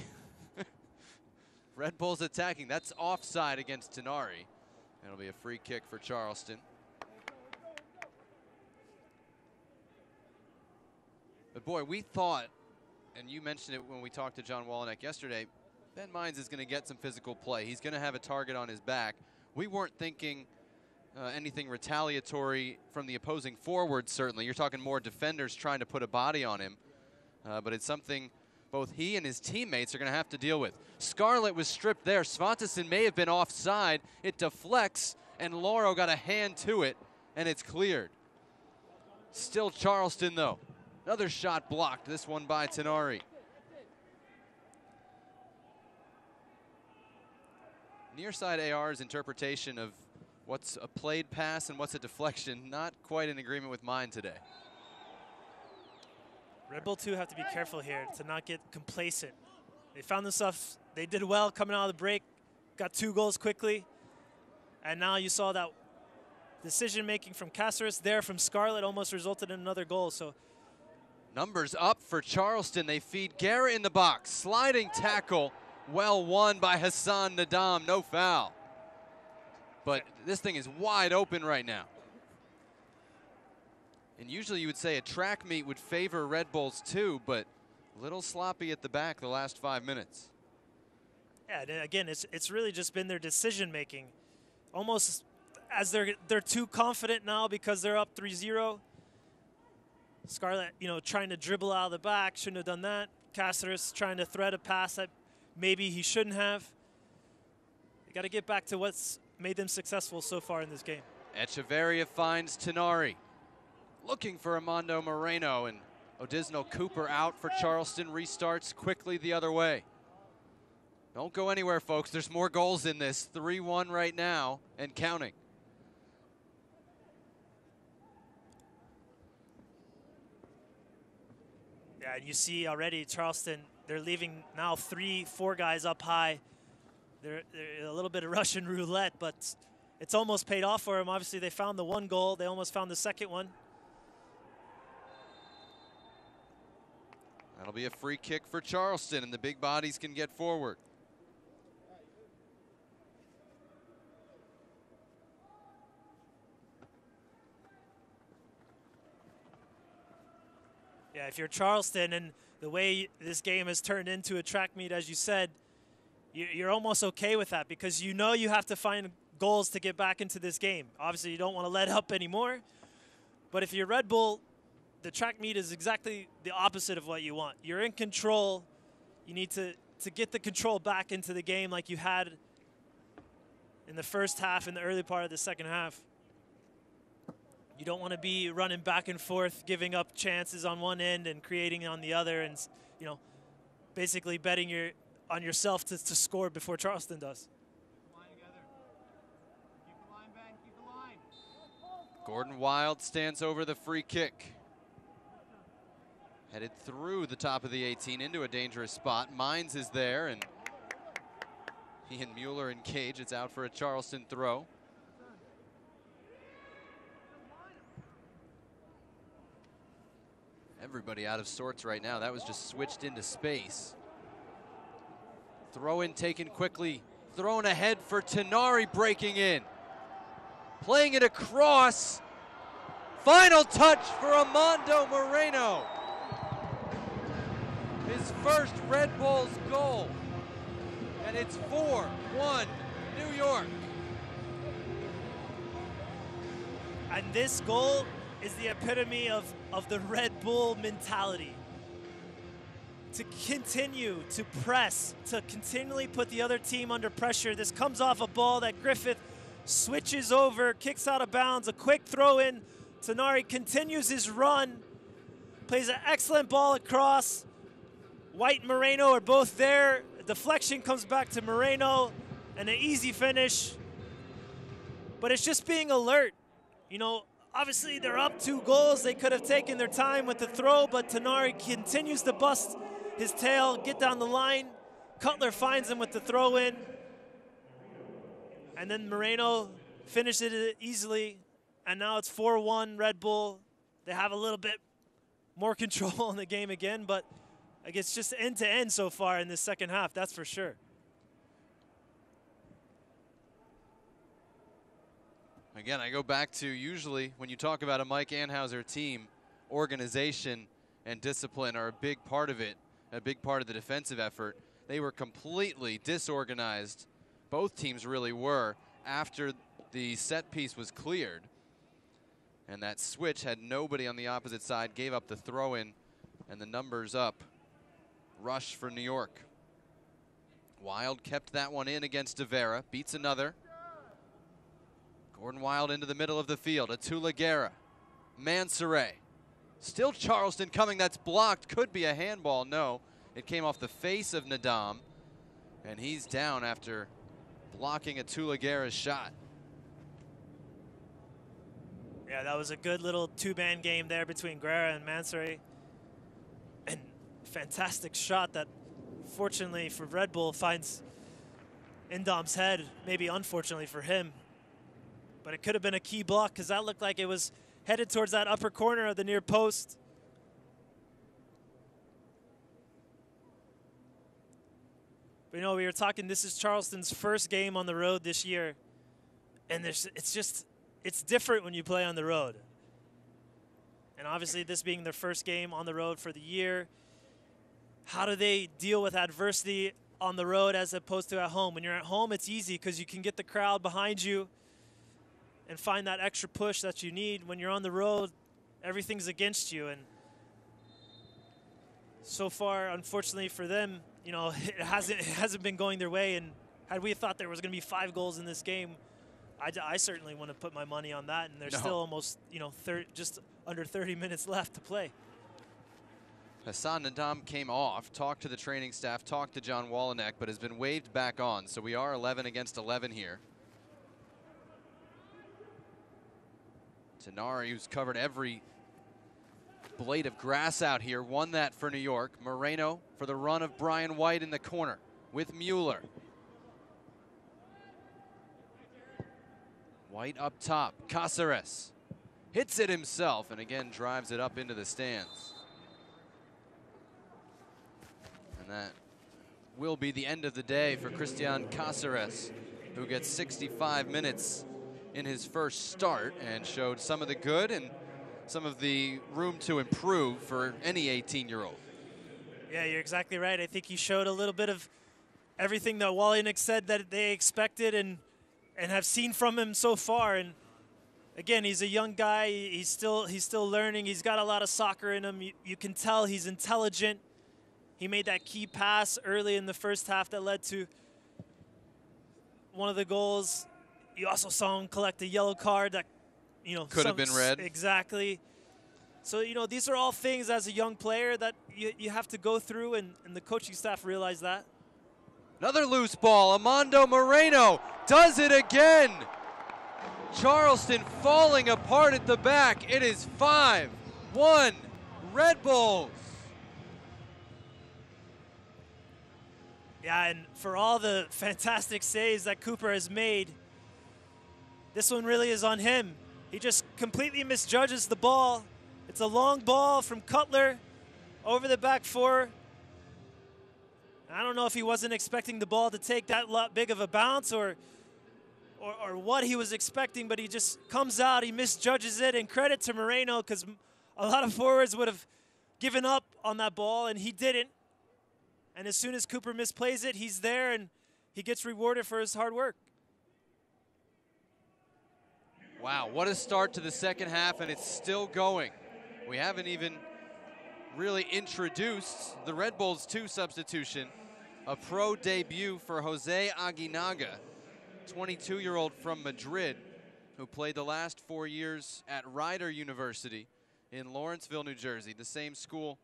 Red Bulls attacking. That's offside against Tenari. It'll be a free kick for Charleston. But boy, we thought, and you mentioned it when we talked to John Walenek yesterday, Ben Mines is going to get some physical play. He's going to have a target on his back. We weren't thinking anything retaliatory from the opposing forward, certainly. You're talking more defenders trying to put a body on him. But it's something both he and his teammates are going to have to deal with. Scarlett was stripped there. Svanteson may have been offside. It deflects, and Lauro got a hand to it, and it's cleared. Still Charleston, though. Another shot blocked, this one by Tenari. Nearside AR's interpretation of what's a played pass and what's a deflection, not quite in agreement with mine today. Red Bull II have to be careful here to not get complacent. They found themselves, they did well coming out of the break, got 2 goals quickly, and now you saw that decision-making from Cáceres there from Scarlett almost resulted in another goal. So numbers up for Charleston. They feed Garrett in the box. Sliding tackle, well won by Hassan Nadam, no foul. But this thing is wide open right now. And usually you would say a track meet would favor Red Bulls too, but a little sloppy at the back the last 5 minutes. Yeah, and again, it's really just been their decision making. Almost as they're too confident now because they're up 3-0. Scarlett, trying to dribble out of the back, shouldn't have done that. Cáceres trying to thread a pass that maybe he shouldn't have. They got to get back to what's made them successful so far in this game. Echeverria finds Tenari. Looking for Armando Moreno, and Odisno Cooper out for Charleston. Restarts quickly the other way. Don't go anywhere, folks. There's more goals in this. 3-1 right now and counting. Yeah, and you see already Charleston, they're leaving now 3-4 guys up high. They're a little bit of Russian roulette, but it's almost paid off for them. Obviously, they found the 1 goal. They almost found the second one. That'll be a free kick for Charleston, and the big bodies can get forward. Yeah, if you're Charleston and the way this game has turned into a track meet, as you said, you're almost okay with that because you know you have to find goals to get back into this game. Obviously, you don't want to let up anymore. But if you're Red Bull, the track meet is exactly the opposite of what you want. You're in control. You need to get the control back into the game like you had in the first half, in the early part of the second half. You don't want to be running back and forth, giving up chances on one end and creating on the other, and basically betting on yourself to score before Charleston does. Gordon Wild stands over the free kick. Headed through the top of the 18 into a dangerous spot. Mines is there, and he and Mueller engage. It's out for a Charleston throw. Everybody out of sorts right now. That was just switched into space. Throw in taken quickly. Thrown ahead for Tenari, breaking in. Playing it across. Final touch for Armando Moreno. His first Red Bulls goal. And it's 4-1 New York. And this goal is the epitome of the Red Bull mentality. To continue to press, to continually put the other team under pressure. This comes off a ball that Griffith switches over, kicks out of bounds, a quick throw in. Tenari continues his run, plays an excellent ball across. White and Moreno are both there. A deflection comes back to Moreno, and an easy finish. but it's just being alert. You know, obviously they're up 2 goals. They could have taken their time with the throw, but Tenari continues to bust his tail, get down the line. Cutler finds him with the throw in. And then Moreno finishes it easily. And now it's 4-1 Red Bull. They have a little bit more control in the game again, but I guess just end-to-end so far in this second half, that's for sure. Again, I go back to usually when you talk about a Mike Anheuser team, organization and discipline are a big part of it, a big part of the defensive effort. They were completely disorganized. Both teams really were after the set piece was cleared. And that switch had nobody on the opposite side, gave up the throw in, and the numbers up. Rush for New York. Wild kept that one in against De Vera, beats another. Gordon Wild into the middle of the field. Atula Guerra. Mansoret. Still Charleston coming. That's blocked. Could be a handball. No. It came off the face of Nadam. And he's down after blocking Atula Guerra's shot. Yeah, that was a good little 2-man game there between Guerra and Mansoret. And fantastic shot that, fortunately for Red Bull, finds Indom's head. Maybe unfortunately for him. But it could have been a key block because that looked like it was headed towards that upper corner of the near post. But, you know, we were talking, this is Charleston's first game on the road this year. And it's different when you play on the road. And obviously this being their first game on the road for the year, how do they deal with adversity on the road as opposed to at home? When you're at home, it's easy because you can get the crowd behind you and find that extra push that you need. When you're on the road, everything's against you. And so far, unfortunately for them, you know, it hasn't been going their way. And had we thought there was going to be 5 goals in this game, I certainly want to put my money on that. And there's still almost, you know, just under 30 minutes left to play. Hassan Nadam came off, talked to the training staff, talked to John Walenek, but has been waved back on. So we are 11 against 11 here. Tenari, who's covered every blade of grass out here, won that for New York. Moreno for the run of Brian White in the corner with Mueller. White up top, Cáceres hits it himself and again drives it up into the stands. And that will be the end of the day for Christian Cáceres, who gets 65 minutes in his first start and showed some of the good and some of the room to improve for any 18-year-old. Yeah, you're exactly right. I think he showed a little bit of everything that Walenek said that they expected and have seen from him so far. And again, he's a young guy. He's still learning. He's got a lot of soccer in him. You can tell he's intelligent. He made that key pass early in the first half that led to one of the goals. You also saw him collect a yellow card that, you know, could have been red. Exactly. So, you know, these are all things as a young player that you have to go through, and the coaching staff realize that. Another loose ball. Armando Moreno does it again. Charleston falling apart at the back. It is 5-1 Red Bulls. Yeah, and for all the fantastic saves that Cooper has made, this one really is on him. He just completely misjudges the ball. It's a long ball from Cutler over the back 4. I don't know if he wasn't expecting the ball to take that big of a bounce or what he was expecting, but he just comes out, he misjudges it, and credit to Moreno because a lot of forwards would have given up on that ball, and he didn't. And as soon as Cooper misplays it, he's there, and he gets rewarded for his hard work. Wow, what a start to the second half, and it's still going. We haven't even really introduced the Red Bulls II substitution. A pro debut for Jose Aguinaga, 22-year-old from Madrid, who played the last 4 years at Rider University in Lawrenceville, New Jersey, the same school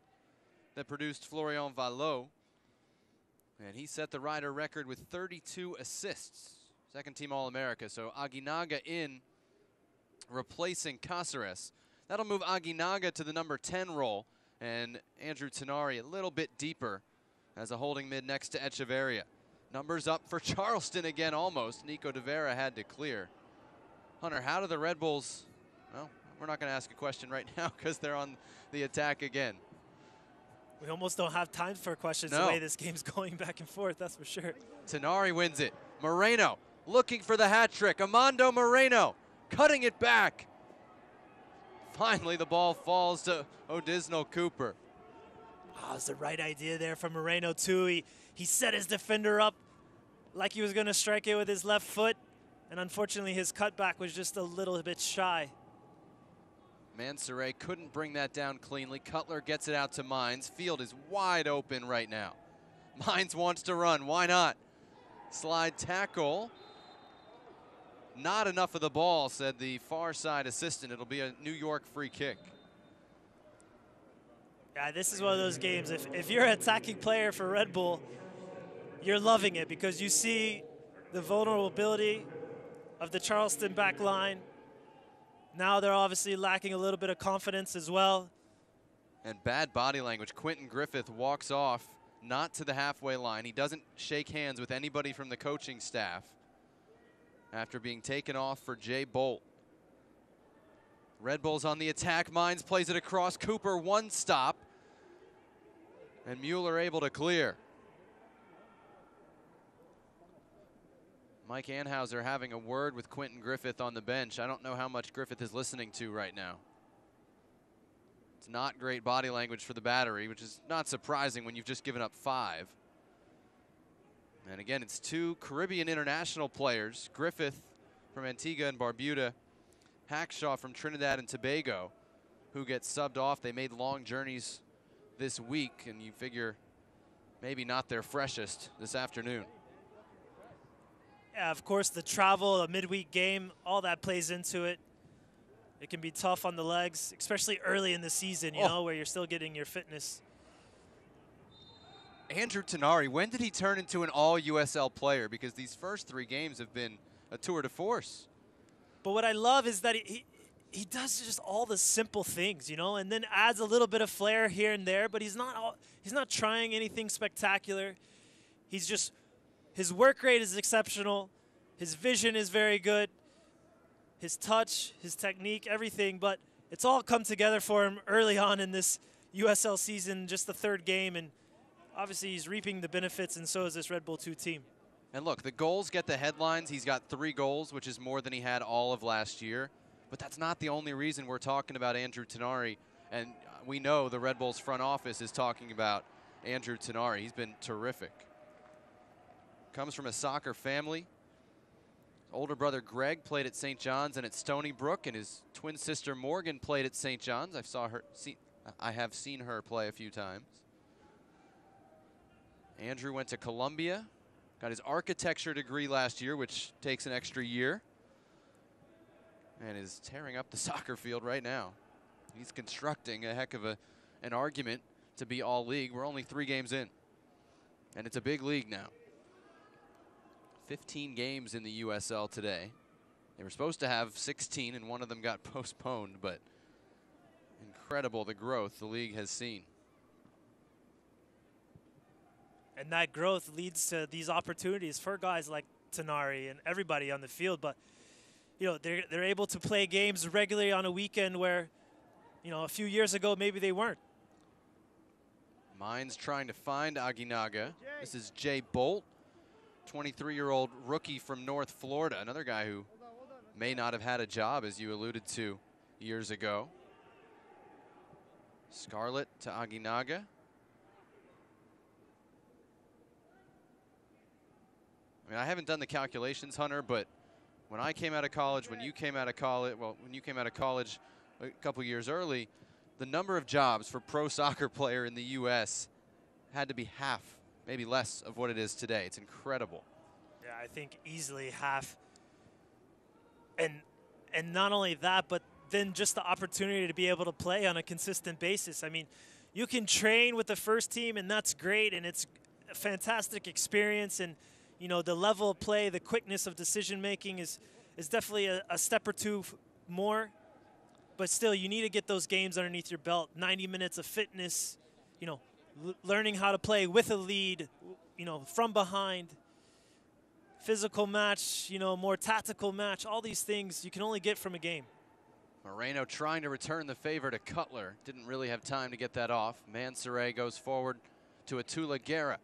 that produced Florian Valot. And he set the Rider record with 32 assists. Second-team All-America. So Aguinaga in, replacing Cáceres. That'll move Aguinaga to the number 10 role, and Andrew Tenari a little bit deeper as a holding mid next to Echeverria. Numbers up for Charleston again almost. Nico de Vera had to clear. Hunter, how do the Red Bulls, well, we're not going to ask a question right now because they're on the attack again. We almost don't have time for questions the way this game's going back and forth, that's for sure. Tenari wins it. Moreno looking for the hat trick. Amando Moreno cutting it back. Finally, the ball falls to Odisno Cooper. Oh, it's the right idea there from Moreno, too. He set his defender up like he was going to strike it with his left foot, and unfortunately his cutback was just a little bit shy. Mansoure couldn't bring that down cleanly. Cutler gets it out to Mines. Field is wide open right now. Mines wants to run. Why not? Slide tackle. Not enough of the ball, said the far side assistant. It'll be a New York free kick. Yeah, this is one of those games. If you're an attacking player for Red Bull, you're loving it because you see the vulnerability of the Charleston back line. Now they're obviously lacking a little bit of confidence as well. And bad body language. Quentin Griffith walks off, not to the halfway line. He doesn't shake hands with anybody from the coaching staff after being taken off for Jay Bolt. Red Bulls on the attack. Mines plays it across. Cooper, one stop. And Mueller able to clear. Mike Anhauser having a word with Quentin Griffith on the bench. I don't know how much Griffith is listening to right now. It's not great body language for the Battery, which is not surprising when you've just given up 5. And again, it's 2 Caribbean international players, Griffith from Antigua and Barbuda, Hackshaw from Trinidad and Tobago, who get subbed off. They made long journeys this week, and you figure maybe not their freshest this afternoon. Yeah, of course, the travel, a midweek game, all that plays into it. It can be tough on the legs, especially early in the season, you know, where you're still getting your fitness. Andrew Tenari, when did he turn into an all-USL player? Because these first 3 games have been a tour de force. But what I love is that he does just all the simple things, you know, and then adds a little bit of flair here and there, but he's not trying anything spectacular. He's just, his work rate is exceptional. His vision is very good. His touch, his technique, everything, but it's all come together for him early on in this USL season, just the 3rd game, and obviously he's reaping the benefits, and so is this Red Bull II team. And look, the goals get the headlines. He's got 3 goals, which is more than he had all of last year. But that's not the only reason we're talking about Andrew Tenari. And we know the Red Bulls front office is talking about Andrew Tenari. He's been terrific. Comes from a soccer family. His older brother Greg played at St. John's and at Stony Brook, and his twin sister Morgan played at St. John's. I have seen her play a few times. Andrew went to Columbia. Got his architecture degree last year, which takes an extra year, and is tearing up the soccer field right now. He's constructing a heck of an argument to be all league. We're only 3 games in, and it's a big league now. 15 games in the USL today. They were supposed to have 16, and one of them got postponed, but incredible the growth the league has seen. And that growth leads to these opportunities for guys like Tenari and everybody on the field. But, you know, they're able to play games regularly on a weekend where, you know, a few years ago maybe they weren't. Mines trying to find Aguinaga. This is Jay Bolt, 23-year-old rookie from North Florida. Another guy who may not have had a job, as you alluded to years ago. Scarlett to Aguinaga. I mean, I haven't done the calculations, Hunter, but when I came out of college, when you came out of college, well, when you came out of college a couple years early, the number of jobs for pro soccer player in the U.S. had to be half, maybe less of what it is today. It's incredible. Yeah, I think easily half. And not only that, but then just the opportunity to be able to play on a consistent basis. I mean, you can train with the first team, and that's great, and it's a fantastic experience, and you know, the level of play, the quickness of decision making is definitely a step or two more. But still, you need to get those games underneath your belt. 90 minutes of fitness, you know, learning how to play with a lead, you know, from behind. Physical match, you know, more tactical match. All these things you can only get from a game. Moreno trying to return the favor to Cutler. Didn't really have time to get that off. Mansoret goes forward to Atula Guerra.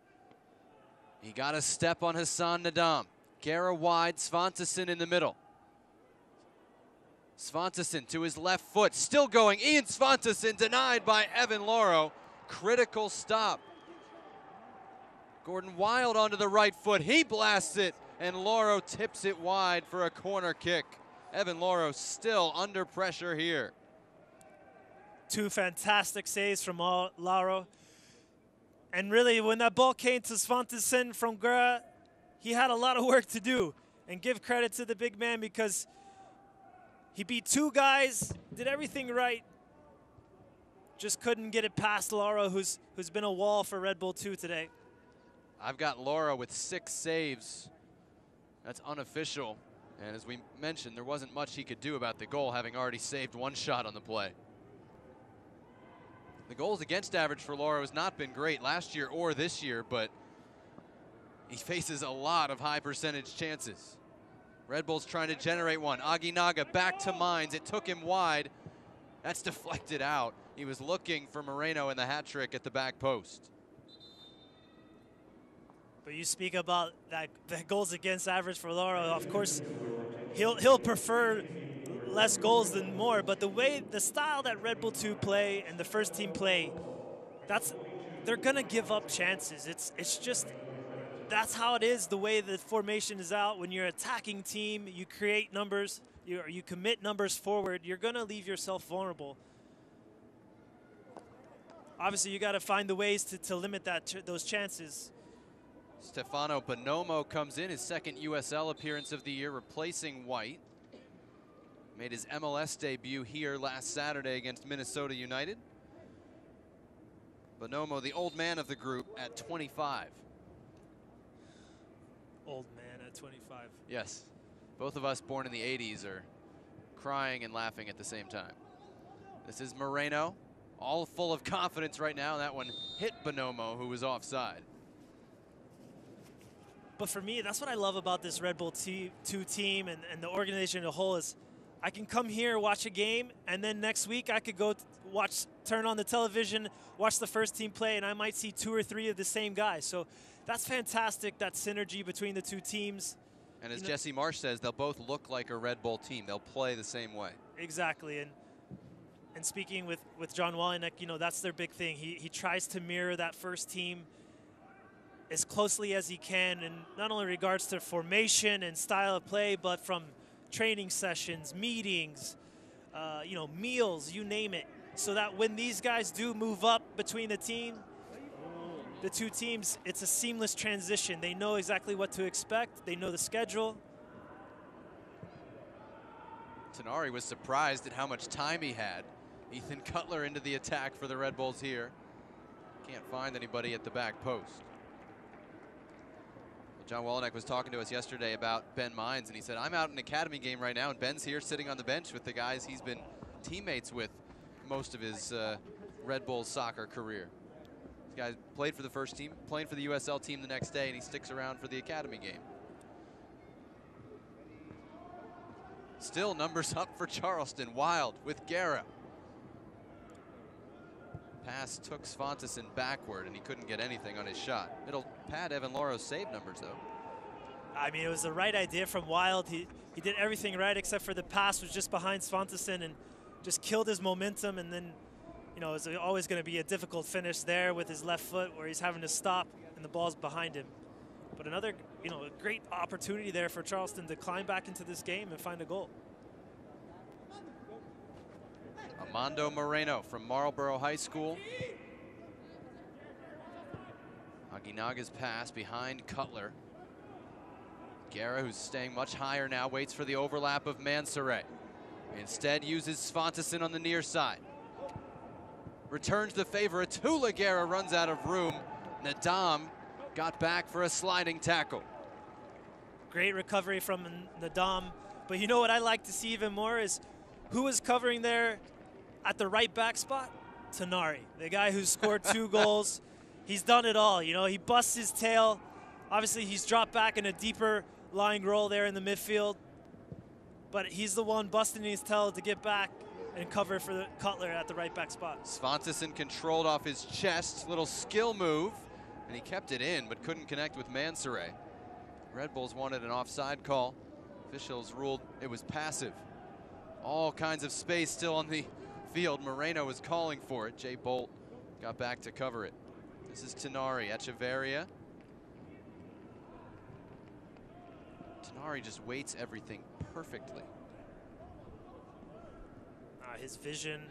He got a step on Hassan Nadam. Guerra wide, Svantesson in the middle. Svantesson to his left foot, still going. Ian Svantesson denied by Evan Loro. Critical stop. Gordon Wild onto the right foot. He blasts it, and Loro tips it wide for a corner kick. Evan Loro still under pressure here. Two fantastic saves from Loro. And really, when that ball came to Svantesson from Guerra, he had a lot of work to do. And give credit to the big man because he beat two guys, did everything right. Just couldn't get it past Loro, who's been a wall for Red Bull II today. I've got Loro with 6 saves. That's unofficial. And as we mentioned, there wasn't much he could do about the goal, having already saved 1 shot on the play. The goals against average for Loro has not been great last year or this year, but he faces a lot of high percentage chances. Red Bull's trying to generate one. Aguinaga back to Mines. It took him wide. That's deflected out. He was looking for Moreno in the hat trick at the back post. But you speak about that goals against average for Loro. Of course, he'll prefer less goals than more. But the style that Red Bull II play and the first team play, they're gonna give up chances. It's just that's how it is. The way the formation is out. When you're an attacking team, you create numbers. You commit numbers forward. You're gonna leave yourself vulnerable. Obviously, you got to find the ways to limit those chances. Stefano Bonomo comes in, his 2nd USL appearance of the year, replacing White. Made his MLS debut here last Saturday against Minnesota United. Bonomo, the old man of the group, at 25. Old man at 25. Yes. Both of us born in the 80s are crying and laughing at the same time. This is Moreno, all full of confidence right now. That one hit Bonomo, who was offside. But for me, that's what I love about this Red Bull II team and the organization as a whole is I can come here, watch a game, and then next week I could go turn on the television, watch the first team play, and I might see 2 or 3 of the same guys. So that's fantastic, that synergy between the 2 teams. And as Jesse Marsh says, they'll both look like a Red Bull team. They'll play the same way. Exactly. And speaking with John Walinek, you know, that's their big thing. He tries to mirror that first team as closely as he can, and not only in regards to formation and style of play, but from training sessions, meetings, you know, meals, you name it, so that when these guys do move up between the 2 teams, it's a seamless transition. They know exactly what to expect. They know the schedule. Tenari was surprised at how much time he had. Ethan Cutler into the attack for the Red Bulls here. Can't find anybody at the back post. John Walinek was talking to us yesterday about Ben Mines, and he said, I'm out in an academy game right now, and Ben's here sitting on the bench with the guys he's been teammates with most of his Red Bulls soccer career. This guy played for the first team, playing for the USL team the next day, and he sticks around for the academy game. Still numbers up for Charleston. Wild with Guerra. Pass took Svantesson backward, and he couldn't get anything on his shot. It'll pad Evan Loro's save numbers, though. I mean, it was the right idea from Wild. He did everything right except for the pass was just behind Svantesson and just killed his momentum. And then, you know, it's always going to be a difficult finish there with his left foot where he's having to stop and the ball's behind him. But another, you know, a great opportunity there for Charleston to climb back into this game and find a goal. Armando Moreno from Marlboro High School. Aguinaga's pass behind Cutler. Guerra, who's staying much higher now, waits for the overlap of Mansoret. Instead uses Svantesson on the near side. Returns the favor. Atula Guerra runs out of room. Nadam got back for a sliding tackle. Great recovery from the Dom. But you know what I like to see even more is who is covering there at the right back spot? Tenari, the guy who scored 2 goals. He's done it all. You know, he busts his tail. Obviously, he's dropped back in a deeper lying role there in the midfield. But he's the one busting his tail to get back and cover for the Cutler at the right back spot. Svantesson controlled off his chest, little skill move, and he kept it in, but couldn't connect with Mansoure. Red Bulls wanted an offside call. Officials ruled it was passive. All kinds of space still on the field. Moreno was calling for it. Jay Bolt got back to cover it. This is Tenari, Echeverria. Tenari just weights everything perfectly. His vision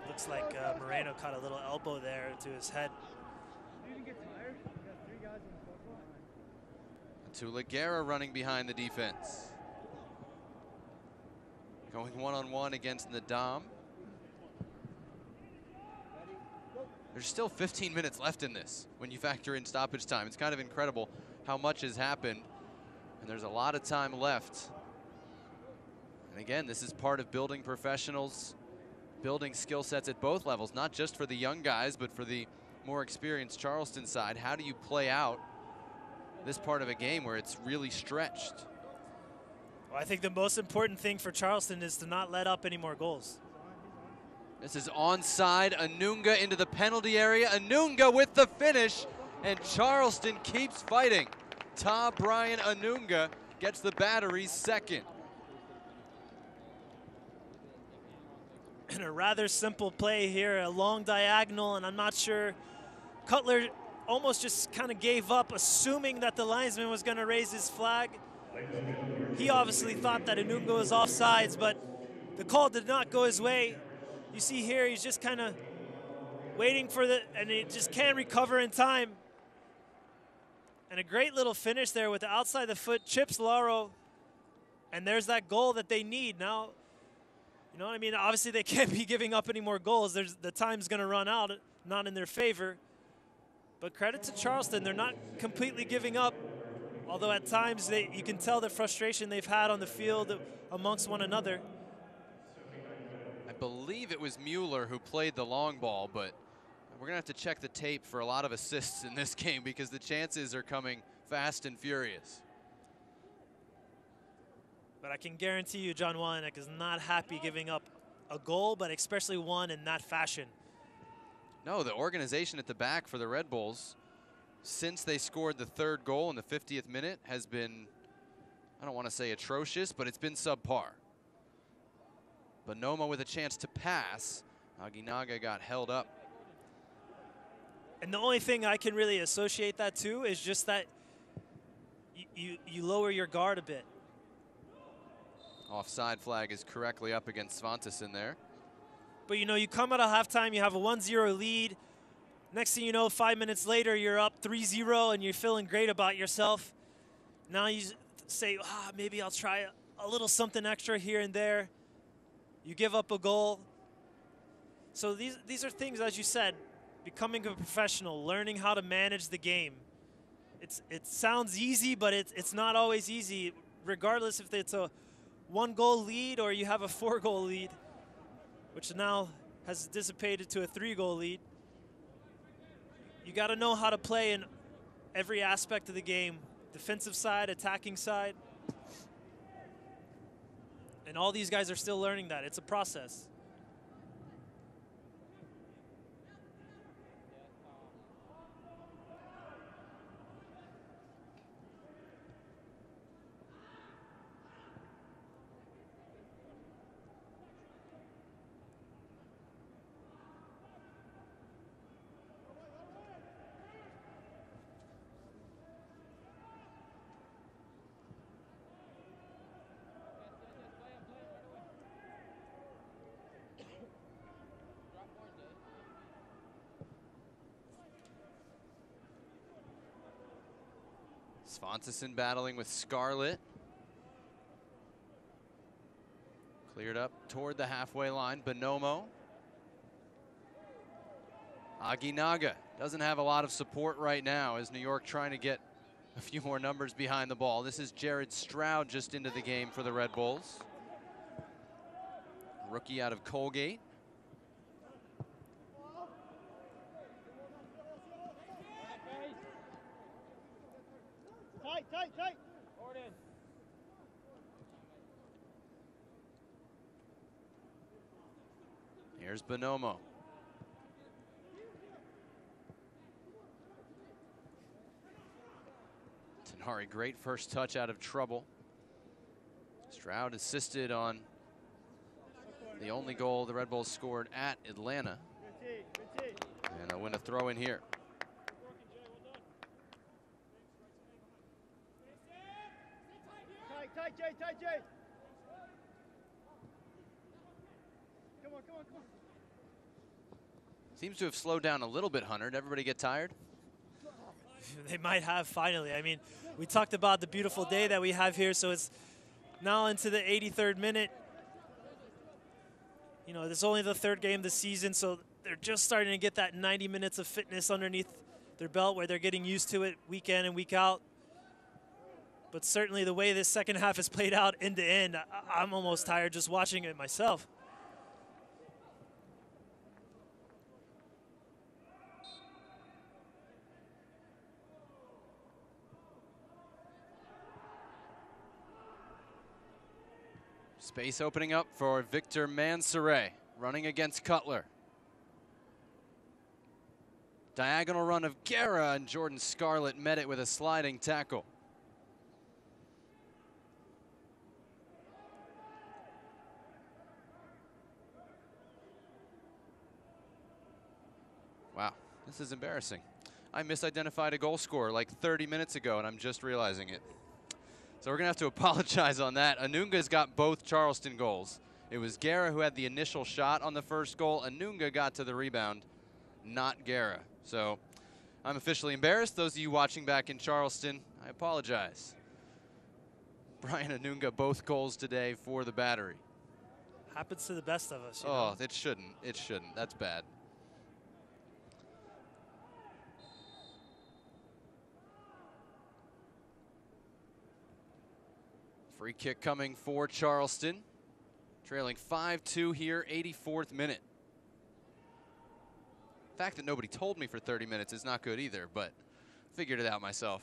looks like Moreno caught a little elbow there to his head. Tula Guerra running behind the defense. Going one-on-one against Nadam. There's still 15 minutes left in this when you factor in stoppage time. It's kind of incredible how much has happened, and there's a lot of time left. And again, this is part of building professionals, building skill sets at both levels, not just for the young guys, but for the more experienced Charleston side. How do you play out this part of a game where it's really stretched? Well, I think the most important thing for Charleston is to not let up any more goals. This is onside. Anunga into the penalty area. Anunga with the finish, and Charleston keeps fighting. Ta Brian Anunga gets the Battery's second. And a rather simple play here, a long diagonal, and I'm not sure. Cutler almost just kind of gave up, assuming that the linesman was going to raise his flag. He obviously thought that Anunga was offsides, but the call did not go his way. You see here, he's just kind of waiting for and he just can't recover in time. And a great little finish there with the outside the foot, chips Laro, and there's that goal that they need. Now, you know what I mean? Obviously, they can't be giving up any more goals. The time's going to run out, not in their favor. But credit to Charleston, they're not completely giving up. Although at times you can tell the frustration they've had on the field amongst one another. I believe it was Mueller who played the long ball, but we're going to have to check the tape for a lot of assists in this game because the chances are coming fast and furious. But I can guarantee you John Walenek is not happy giving up a goal, but especially one in that fashion. No, the organization at the back for the Red Bulls, since they scored the 3rd goal in the 50th minute, has been, I don't want to say atrocious, but it's been subpar. Bonoma with a chance to pass. Aguinaga got held up. And the only thing I can really associate that to is just that you lower your guard a bit. Offside flag is correctly up against Svantesson there. But you know, you come out of halftime, you have a 1-0 lead. Next thing you know, 5 minutes later, you're up 3-0 and you're feeling great about yourself. Now you say, maybe I'll try a little something extra here and there. You give up a goal. So these are things, as you said, becoming a professional, learning how to manage the game. It sounds easy, but it's not always easy, regardless if it's a 1-goal lead or you have a 4-goal lead, which now has dissipated to a 3-goal lead. You got to know how to play in every aspect of the game, defensive side, attacking side. And all these guys are still learning that. It's a process. Svantesson battling with Scarlett. Cleared up toward the halfway line. Bonomo. Aguinaga doesn't have a lot of support right now as New York trying to get A few more numbers behind the ball. This is Jared Stroud just into the game for the Red Bulls. Rookie out of Colgate. Tight. Here's Bonomo. Tenari, great first touch out of trouble. Stroud assisted on the only goal the Red Bulls scored at Atlanta. And they'll win a throw in here. Tight, Jay. Come on. Seems to have slowed down a little bit, Hunter. Did everybody get tired? They might have finally. I mean, we talked about the beautiful day that we have here, so it's now into the 83rd minute. You know, this is only the third game of the season, so they're just starting to get that 90 minutes of fitness underneath their belt where they're getting used to it week in and week out. But certainly the way this second half has played out end to end, I'm almost tired just watching it myself. Space opening up for Victor Mansoret, running against Cutler. Diagonal run of Guerra, and Jordan Scarlett met it with a sliding tackle. Wow, this is embarrassing. I misidentified a goal scorer like 30 minutes ago, and I'm just realizing it. So we're going to have to apologize on that. Anunga's got both Charleston goals. It was Guerra who had the initial shot on the first goal. Anunga got to the rebound, not Guerra. So I'm officially embarrassed. Those of you watching back in Charleston, I apologize. Brian Anunga, both goals today for the Battery. Happens to the best of us. You know? It shouldn't. It shouldn't. That's bad. Free kick coming for Charleston. Trailing 5-2 here, 84th minute. The fact that nobody told me for 30 minutes is not good either, but figured it out myself.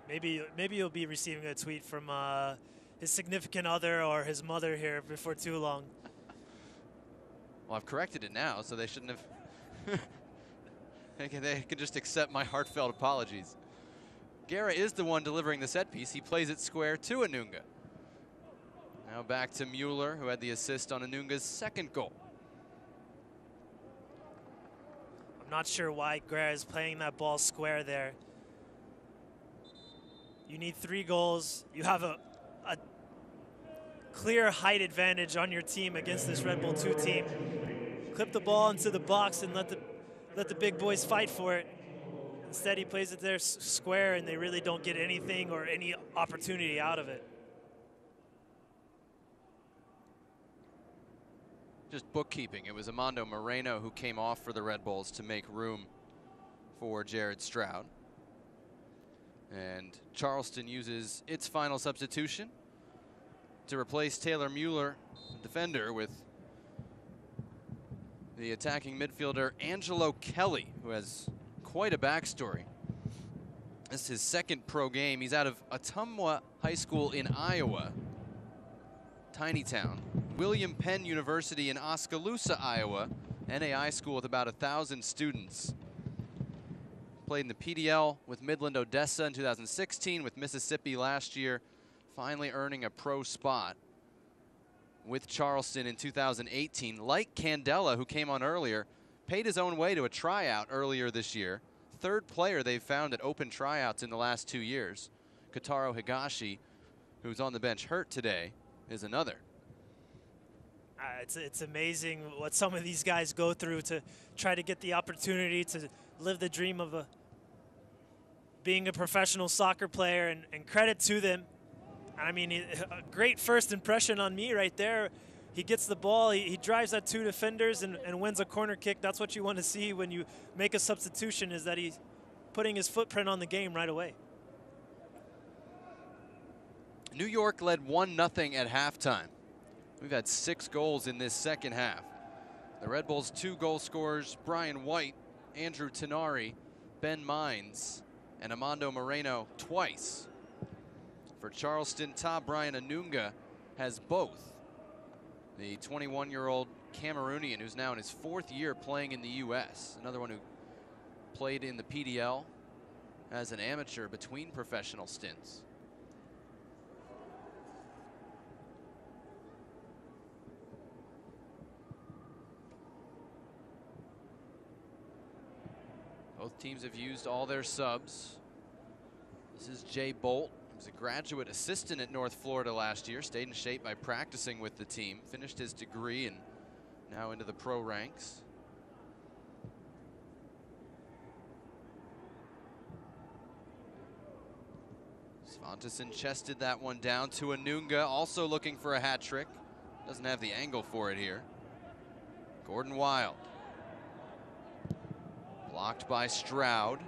Maybe you'll be receiving a tweet from his significant other or his mother here before too long. Well, I've corrected it now, so they shouldn't have. They can just accept my heartfelt apologies. Guerra is the one delivering the set piece. He plays it square to Anunga. Now back to Mueller, who had the assist on Anunga's second goal. I'm not sure why Guerra is playing that ball square there. You need 3 goals. You have a clear height advantage on your team against this Red Bull II team. Clip the ball into the box and let the big boys fight for it. Instead, he plays it there square, and they really don't get anything or any opportunity out of it. Just bookkeeping. It was Amando Moreno who came off for the Red Bulls to make room for Jared Stroud. And Charleston uses its final substitution to replace Taylor Mueller, the defender, with the attacking midfielder Angelo Kelly, who has quite a backstory. This is his second pro game. He's out of Ottumwa High School in Iowa, tiny town. William Penn University in Oskaloosa, Iowa, NAI school with about 1,000 students. Played in the PDL with Midland Odessa in 2016, with Mississippi last year, finally earning a pro spot with Charleston in 2018. Like Candela, who came on earlier, paid his own way to a tryout earlier this year. Third player they've found at open tryouts in the last 2 years. Kotaro Higashi, who's on the bench hurt today, is another. It's amazing what some of these guys go through to try to get the opportunity to live the dream of being a professional soccer player, and credit to them. I mean, a great first impression on me right there. he gets the ball, he drives at 2 defenders and wins a corner kick. That's what you want to see when you make a substitution, is that he's putting his footprint on the game right away. New York led 1-0 at halftime. We've had 6 goals in this second half. The Red Bulls' 2 goal scorers, Brian White, Andrew Tenari, Ben Mines, and Amando Moreno twice. For Charleston, Brian Anunga has both. The 21-year-old Cameroonian who's now in his 4th year playing in the U.S. Another one who played in the PDL as an amateur between professional stints. Both teams have used all their subs. This is Jay Bolt. He was a graduate assistant at North Florida last year, stayed in shape by practicing with the team, finished his degree and now into the pro ranks. Svantesson chested that one down to Anunga, also looking for a hat trick. Doesn't have the angle for it here. Gordon Wild. Blocked by Stroud.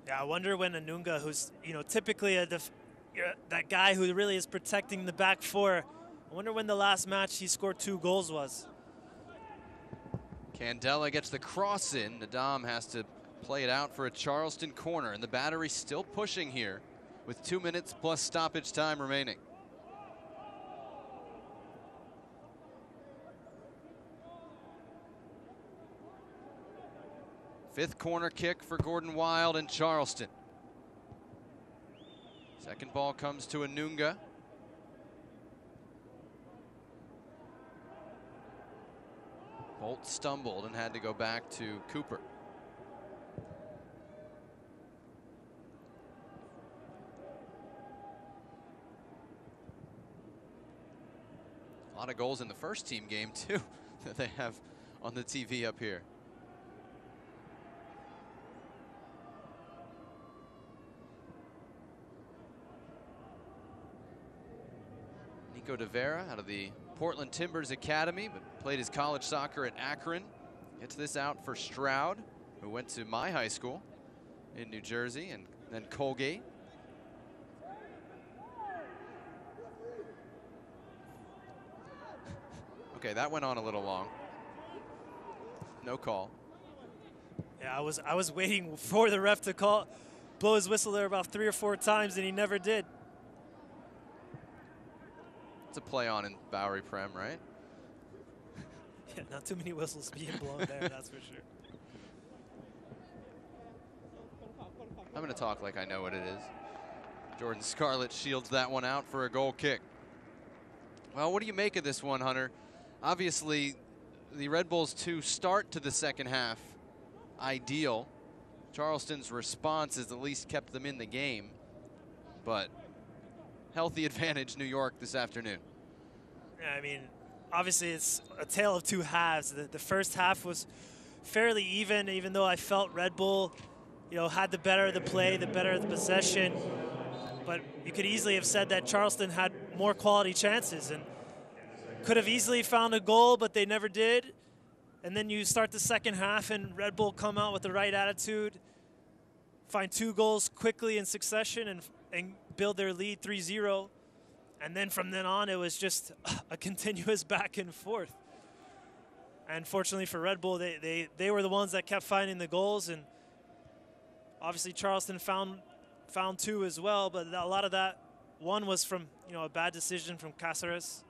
Yeah, I wonder when Anunga, who's typically that guy who really is protecting the back four, I wonder when the last match he scored 2 goals was. Candela gets the cross in. Nadam has to play it out for a Charleston corner, and the Battery still pushing here with 2 minutes plus stoppage time remaining. Fifth corner kick for Gordon Wild and Charleston. Second ball comes to Anunga. Bolt stumbled and had to go back to Cooper. A lot of goals in the first team game too that they have on the TV up here. Nico De Vera out of the Portland Timbers Academy, but played his college soccer at Akron. Gets this out for Stroud, who went to my high school in New Jersey, and then Colgate. Okay, that went on a little long. No call. Yeah, I was waiting for the ref to blow his whistle there about 3 or 4 times, and he never did. It's a play on in Bowery Prem, right? Yeah, not too many whistles being blown there, that's for sure. I'm going to talk like I know what it is. Jordan Scarlett shields that one out for a goal kick. Well, what do you make of this one, Hunter? Obviously, the Red Bulls' 2 start to the second half ideal. Charleston's response has at least kept them in the game, but healthy advantage New York this afternoon. Yeah, I mean, obviously it's a tale of 2 halves. The first half was fairly even though I felt Red Bull, had the better of the play, the better of the possession. But you could easily have said that Charleston had more quality chances and could have easily found a goal, but they never did. And then you start the second half and Red Bull come out with the right attitude, find 2 goals quickly in succession and build their lead 3-0. And then from then on, it was just a continuous back and forth. And fortunately for Red Bull, they were the ones that kept finding the goals. And obviously Charleston found 2 as well, but a lot of that, one was from a bad decision from Cáceres.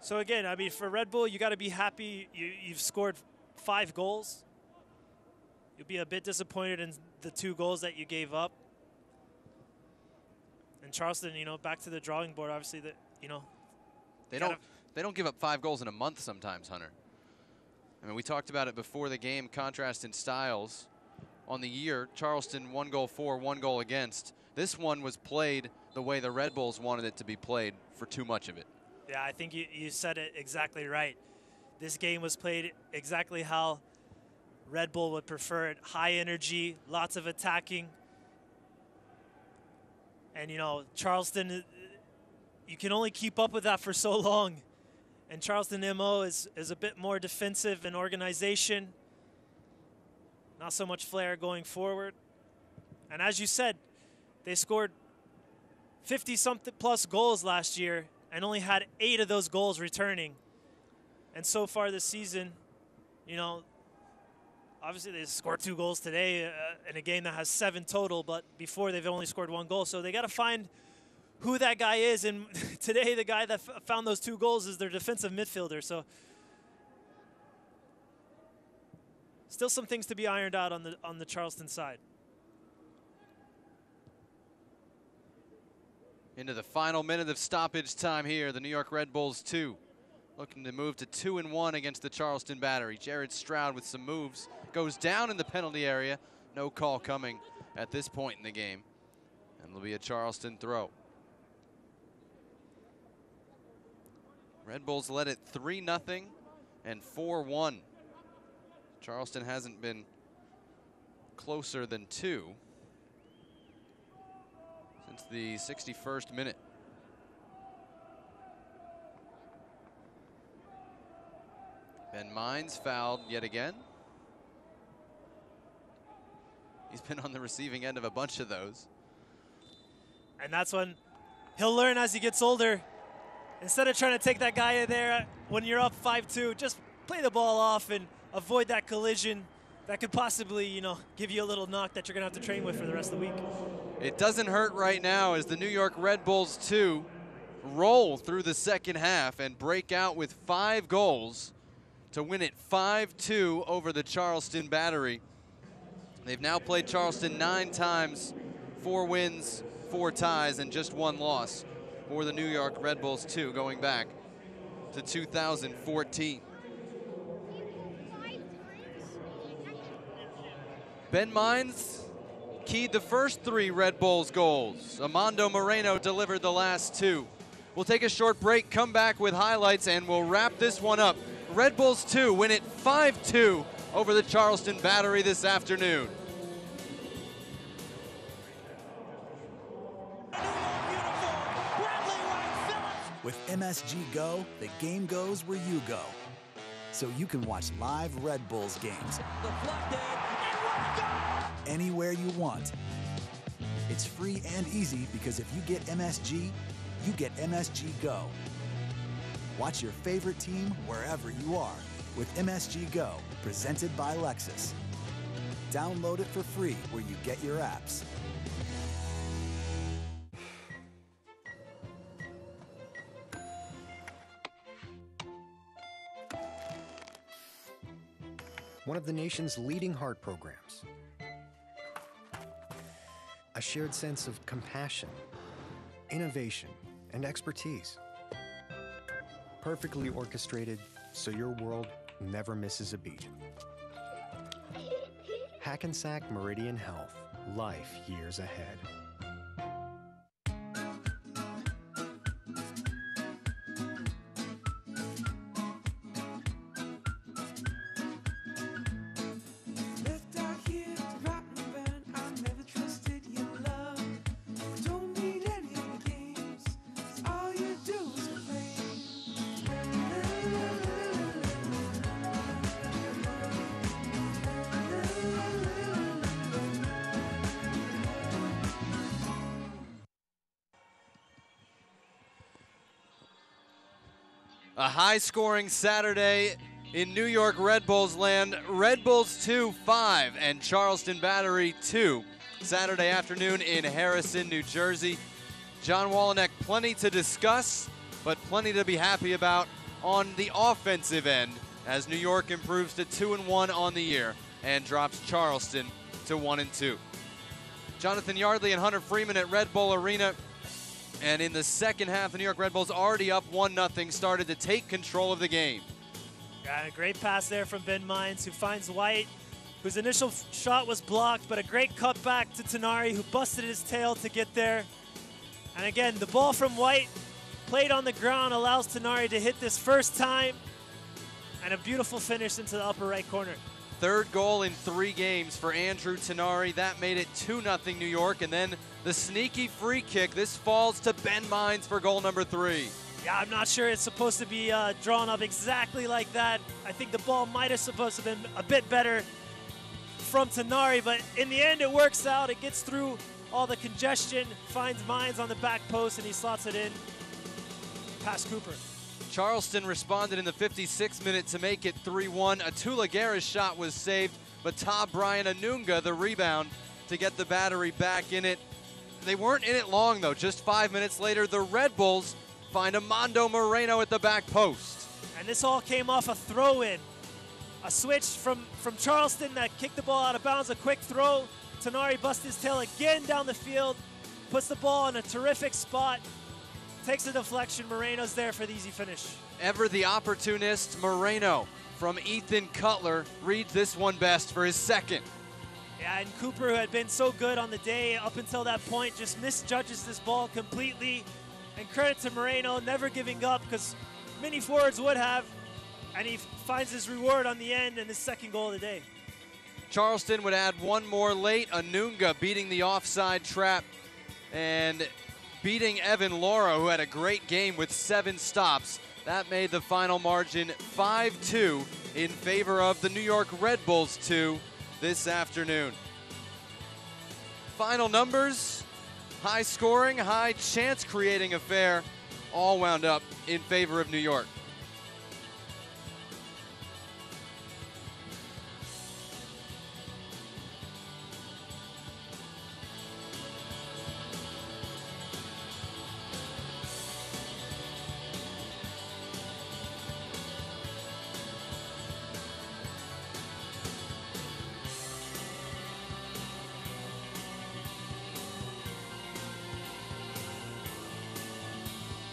So again, I mean, for Red Bull, you got to be happy you've scored 5 goals. You'll be a bit disappointed in the 2 goals that you gave up. And Charleston, back to the drawing board. Obviously, they don't give up 5 goals in a month sometimes, Hunter. I mean, we talked about it before the game, contrast in styles. On the year, Charleston 1 goal for, 1 goal against. This one was played the way the Red Bulls wanted it to be played for too much of it. Yeah, I think you said it exactly right. This game was played exactly how Red Bull would prefer it. High energy, lots of attacking. And, you know, Charleston, you can only keep up with that for so long. And Charleston MO is a bit more defensive in organization. Not so much flair going forward. And as you said, they scored 50-something plus goals last year and only had 8 of those goals returning. And so far this season, you know, obviously they scored 2 goals today in a game that has 7 total, but before they've only scored 1 goal. So they got to find who that guy is. And today the guy that found those 2 goals is their defensive midfielder. So still some things to be ironed out on the Charleston side. Into the final minute of stoppage time here, the New York Red Bulls 2 looking to move to 2-1 against the Charleston Battery. Jared Stroud with some moves, goes down in the penalty area. No call coming at this point in the game. And it'll be a Charleston throw. Red Bulls led it 3-0 and 4-1. Charleston hasn't been closer than 2 since the 61st minute. Ben Mines fouled yet again. He's been on the receiving end of a bunch of those. And that's when he'll learn as he gets older. Instead of trying to take that guy in there when you're up 5-2, just play the ball off and avoid that collision that could possibly, you know, give you a little knock that you're going to have to train with for the rest of the week. It doesn't hurt right now as the New York Red Bulls 2 roll through the second half and break out with 5 goals to win it 5-2 over the Charleston Battery. They've now played Charleston 9 times, 4 wins, 4 ties, and just 1 loss for the New York Red Bulls 2 going back to 2014. Ben Mines keyed the first 3 Red Bulls goals. Amando Moreno delivered the last 2. We'll take a short break, come back with highlights, and we'll wrap this one up. Red Bulls 2 win it 5-2 over the Charleston Battery this afternoon. With MSG Go, the game goes where you go. So you can watch live Red Bulls games anywhere you want. It's free and easy because if you get MSG, you get MSG Go. Watch your favorite team wherever you are with MSG Go, presented by Lexus. Download it for free where you get your apps. One of the nation's leading heart programs. A shared sense of compassion, innovation, and expertise. Perfectly orchestrated so your world never misses a beat. Hackensack Meridian Health. Life years ahead. A high-scoring Saturday in New York Red Bulls land. Red Bulls 2, 5, and Charleston Battery 2. Saturday afternoon in Harrison, New Jersey. John Walenek, plenty to discuss, but plenty to be happy about on the offensive end as New York improves to 2-1 on the year and drops Charleston to 1-2. Jonathan Yardley and Hunter Freeman at Red Bull Arena. And in the second half, the New York Red Bulls already up 1-0, started to take control of the game. Got a great pass there from Ben Mines, who finds White, whose initial shot was blocked, but a great cutback to Tanari, who busted his tail to get there. And again, the ball from White Played on the ground, allows Tenari to hit this first time, and a beautiful finish into the upper right corner. Third goal in 3 games for Andrew Tenari. That made it 2-0 New York, and then the sneaky free kick. This falls to Ben Mines for goal number 3. Yeah, I'm not sure it's supposed to be drawn up exactly like that. I think the ball might have supposed to have been a bit better from Tenari, but in the end it works out. It gets through all the congestion, finds Mines on the back post, and he slots it in past Cooper. Charleston responded in the 56th minute to make it 3-1. A Tula Guerra's shot was saved, but Todd Brian Anunga, the rebound, to get the Battery back in it. They weren't in it long, though. Just 5 minutes later, the Red Bulls find Amando Moreno at the back post. And this all came off a throw-in. A switch from Charleston that kicked the ball out of bounds, a quick throw. Tenari busts his tail again down the field, puts the ball in a terrific spot, takes a deflection. Moreno's there for the easy finish. Ever the opportunist, Moreno from Ethan Cutler reads this one best for his second. Yeah, and Cooper, who had been so good on the day up until that point, just misjudges this ball completely. And credit to Moreno, never giving up, because many forwards would have, and he finds his reward on the end and his second goal of the day. Charleston would add one more late. Anunga beating the offside trap and beating Evan Laura, who had a great game with 7 stops. That made the final margin 5-2 in favor of the New York Red Bulls 2 this afternoon. Final numbers, high scoring, high chance creating affair, all wound up in favor of New York.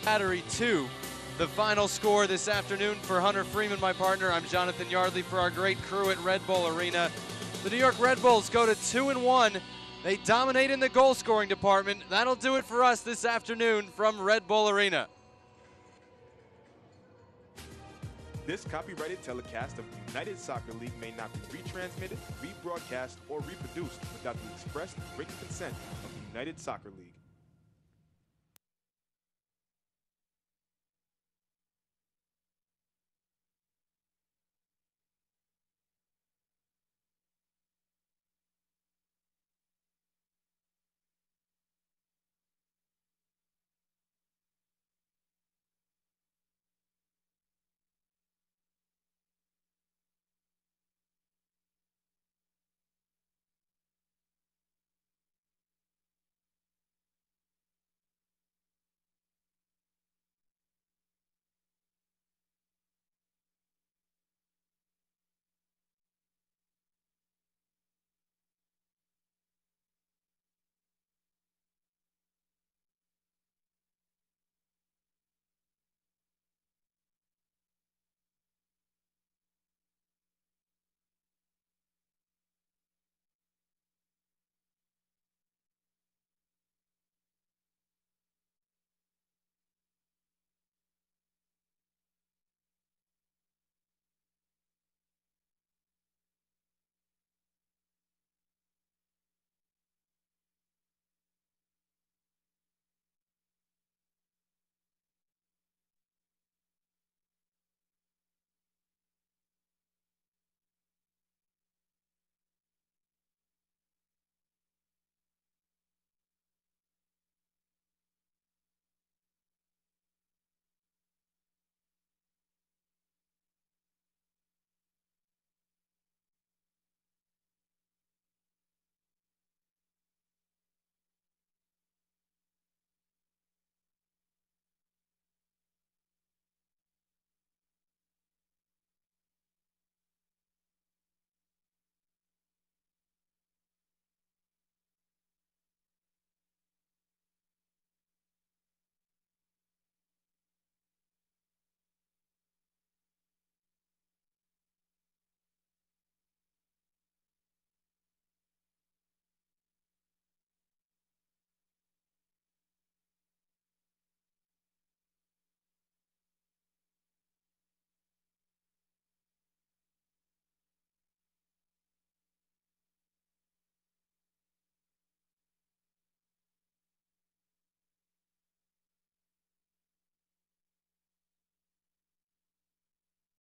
Battery 2, the final score this afternoon for Hunter Freeman, my partner. I'm Jonathan Yardley for our great crew at Red Bull Arena. The New York Red Bulls go to 2-1. They dominate in the goal scoring department. That'll do it for us this afternoon from Red Bull Arena. This copyrighted telecast of the United Soccer League may not be retransmitted, rebroadcast, or reproduced without the express written consent of the United Soccer League.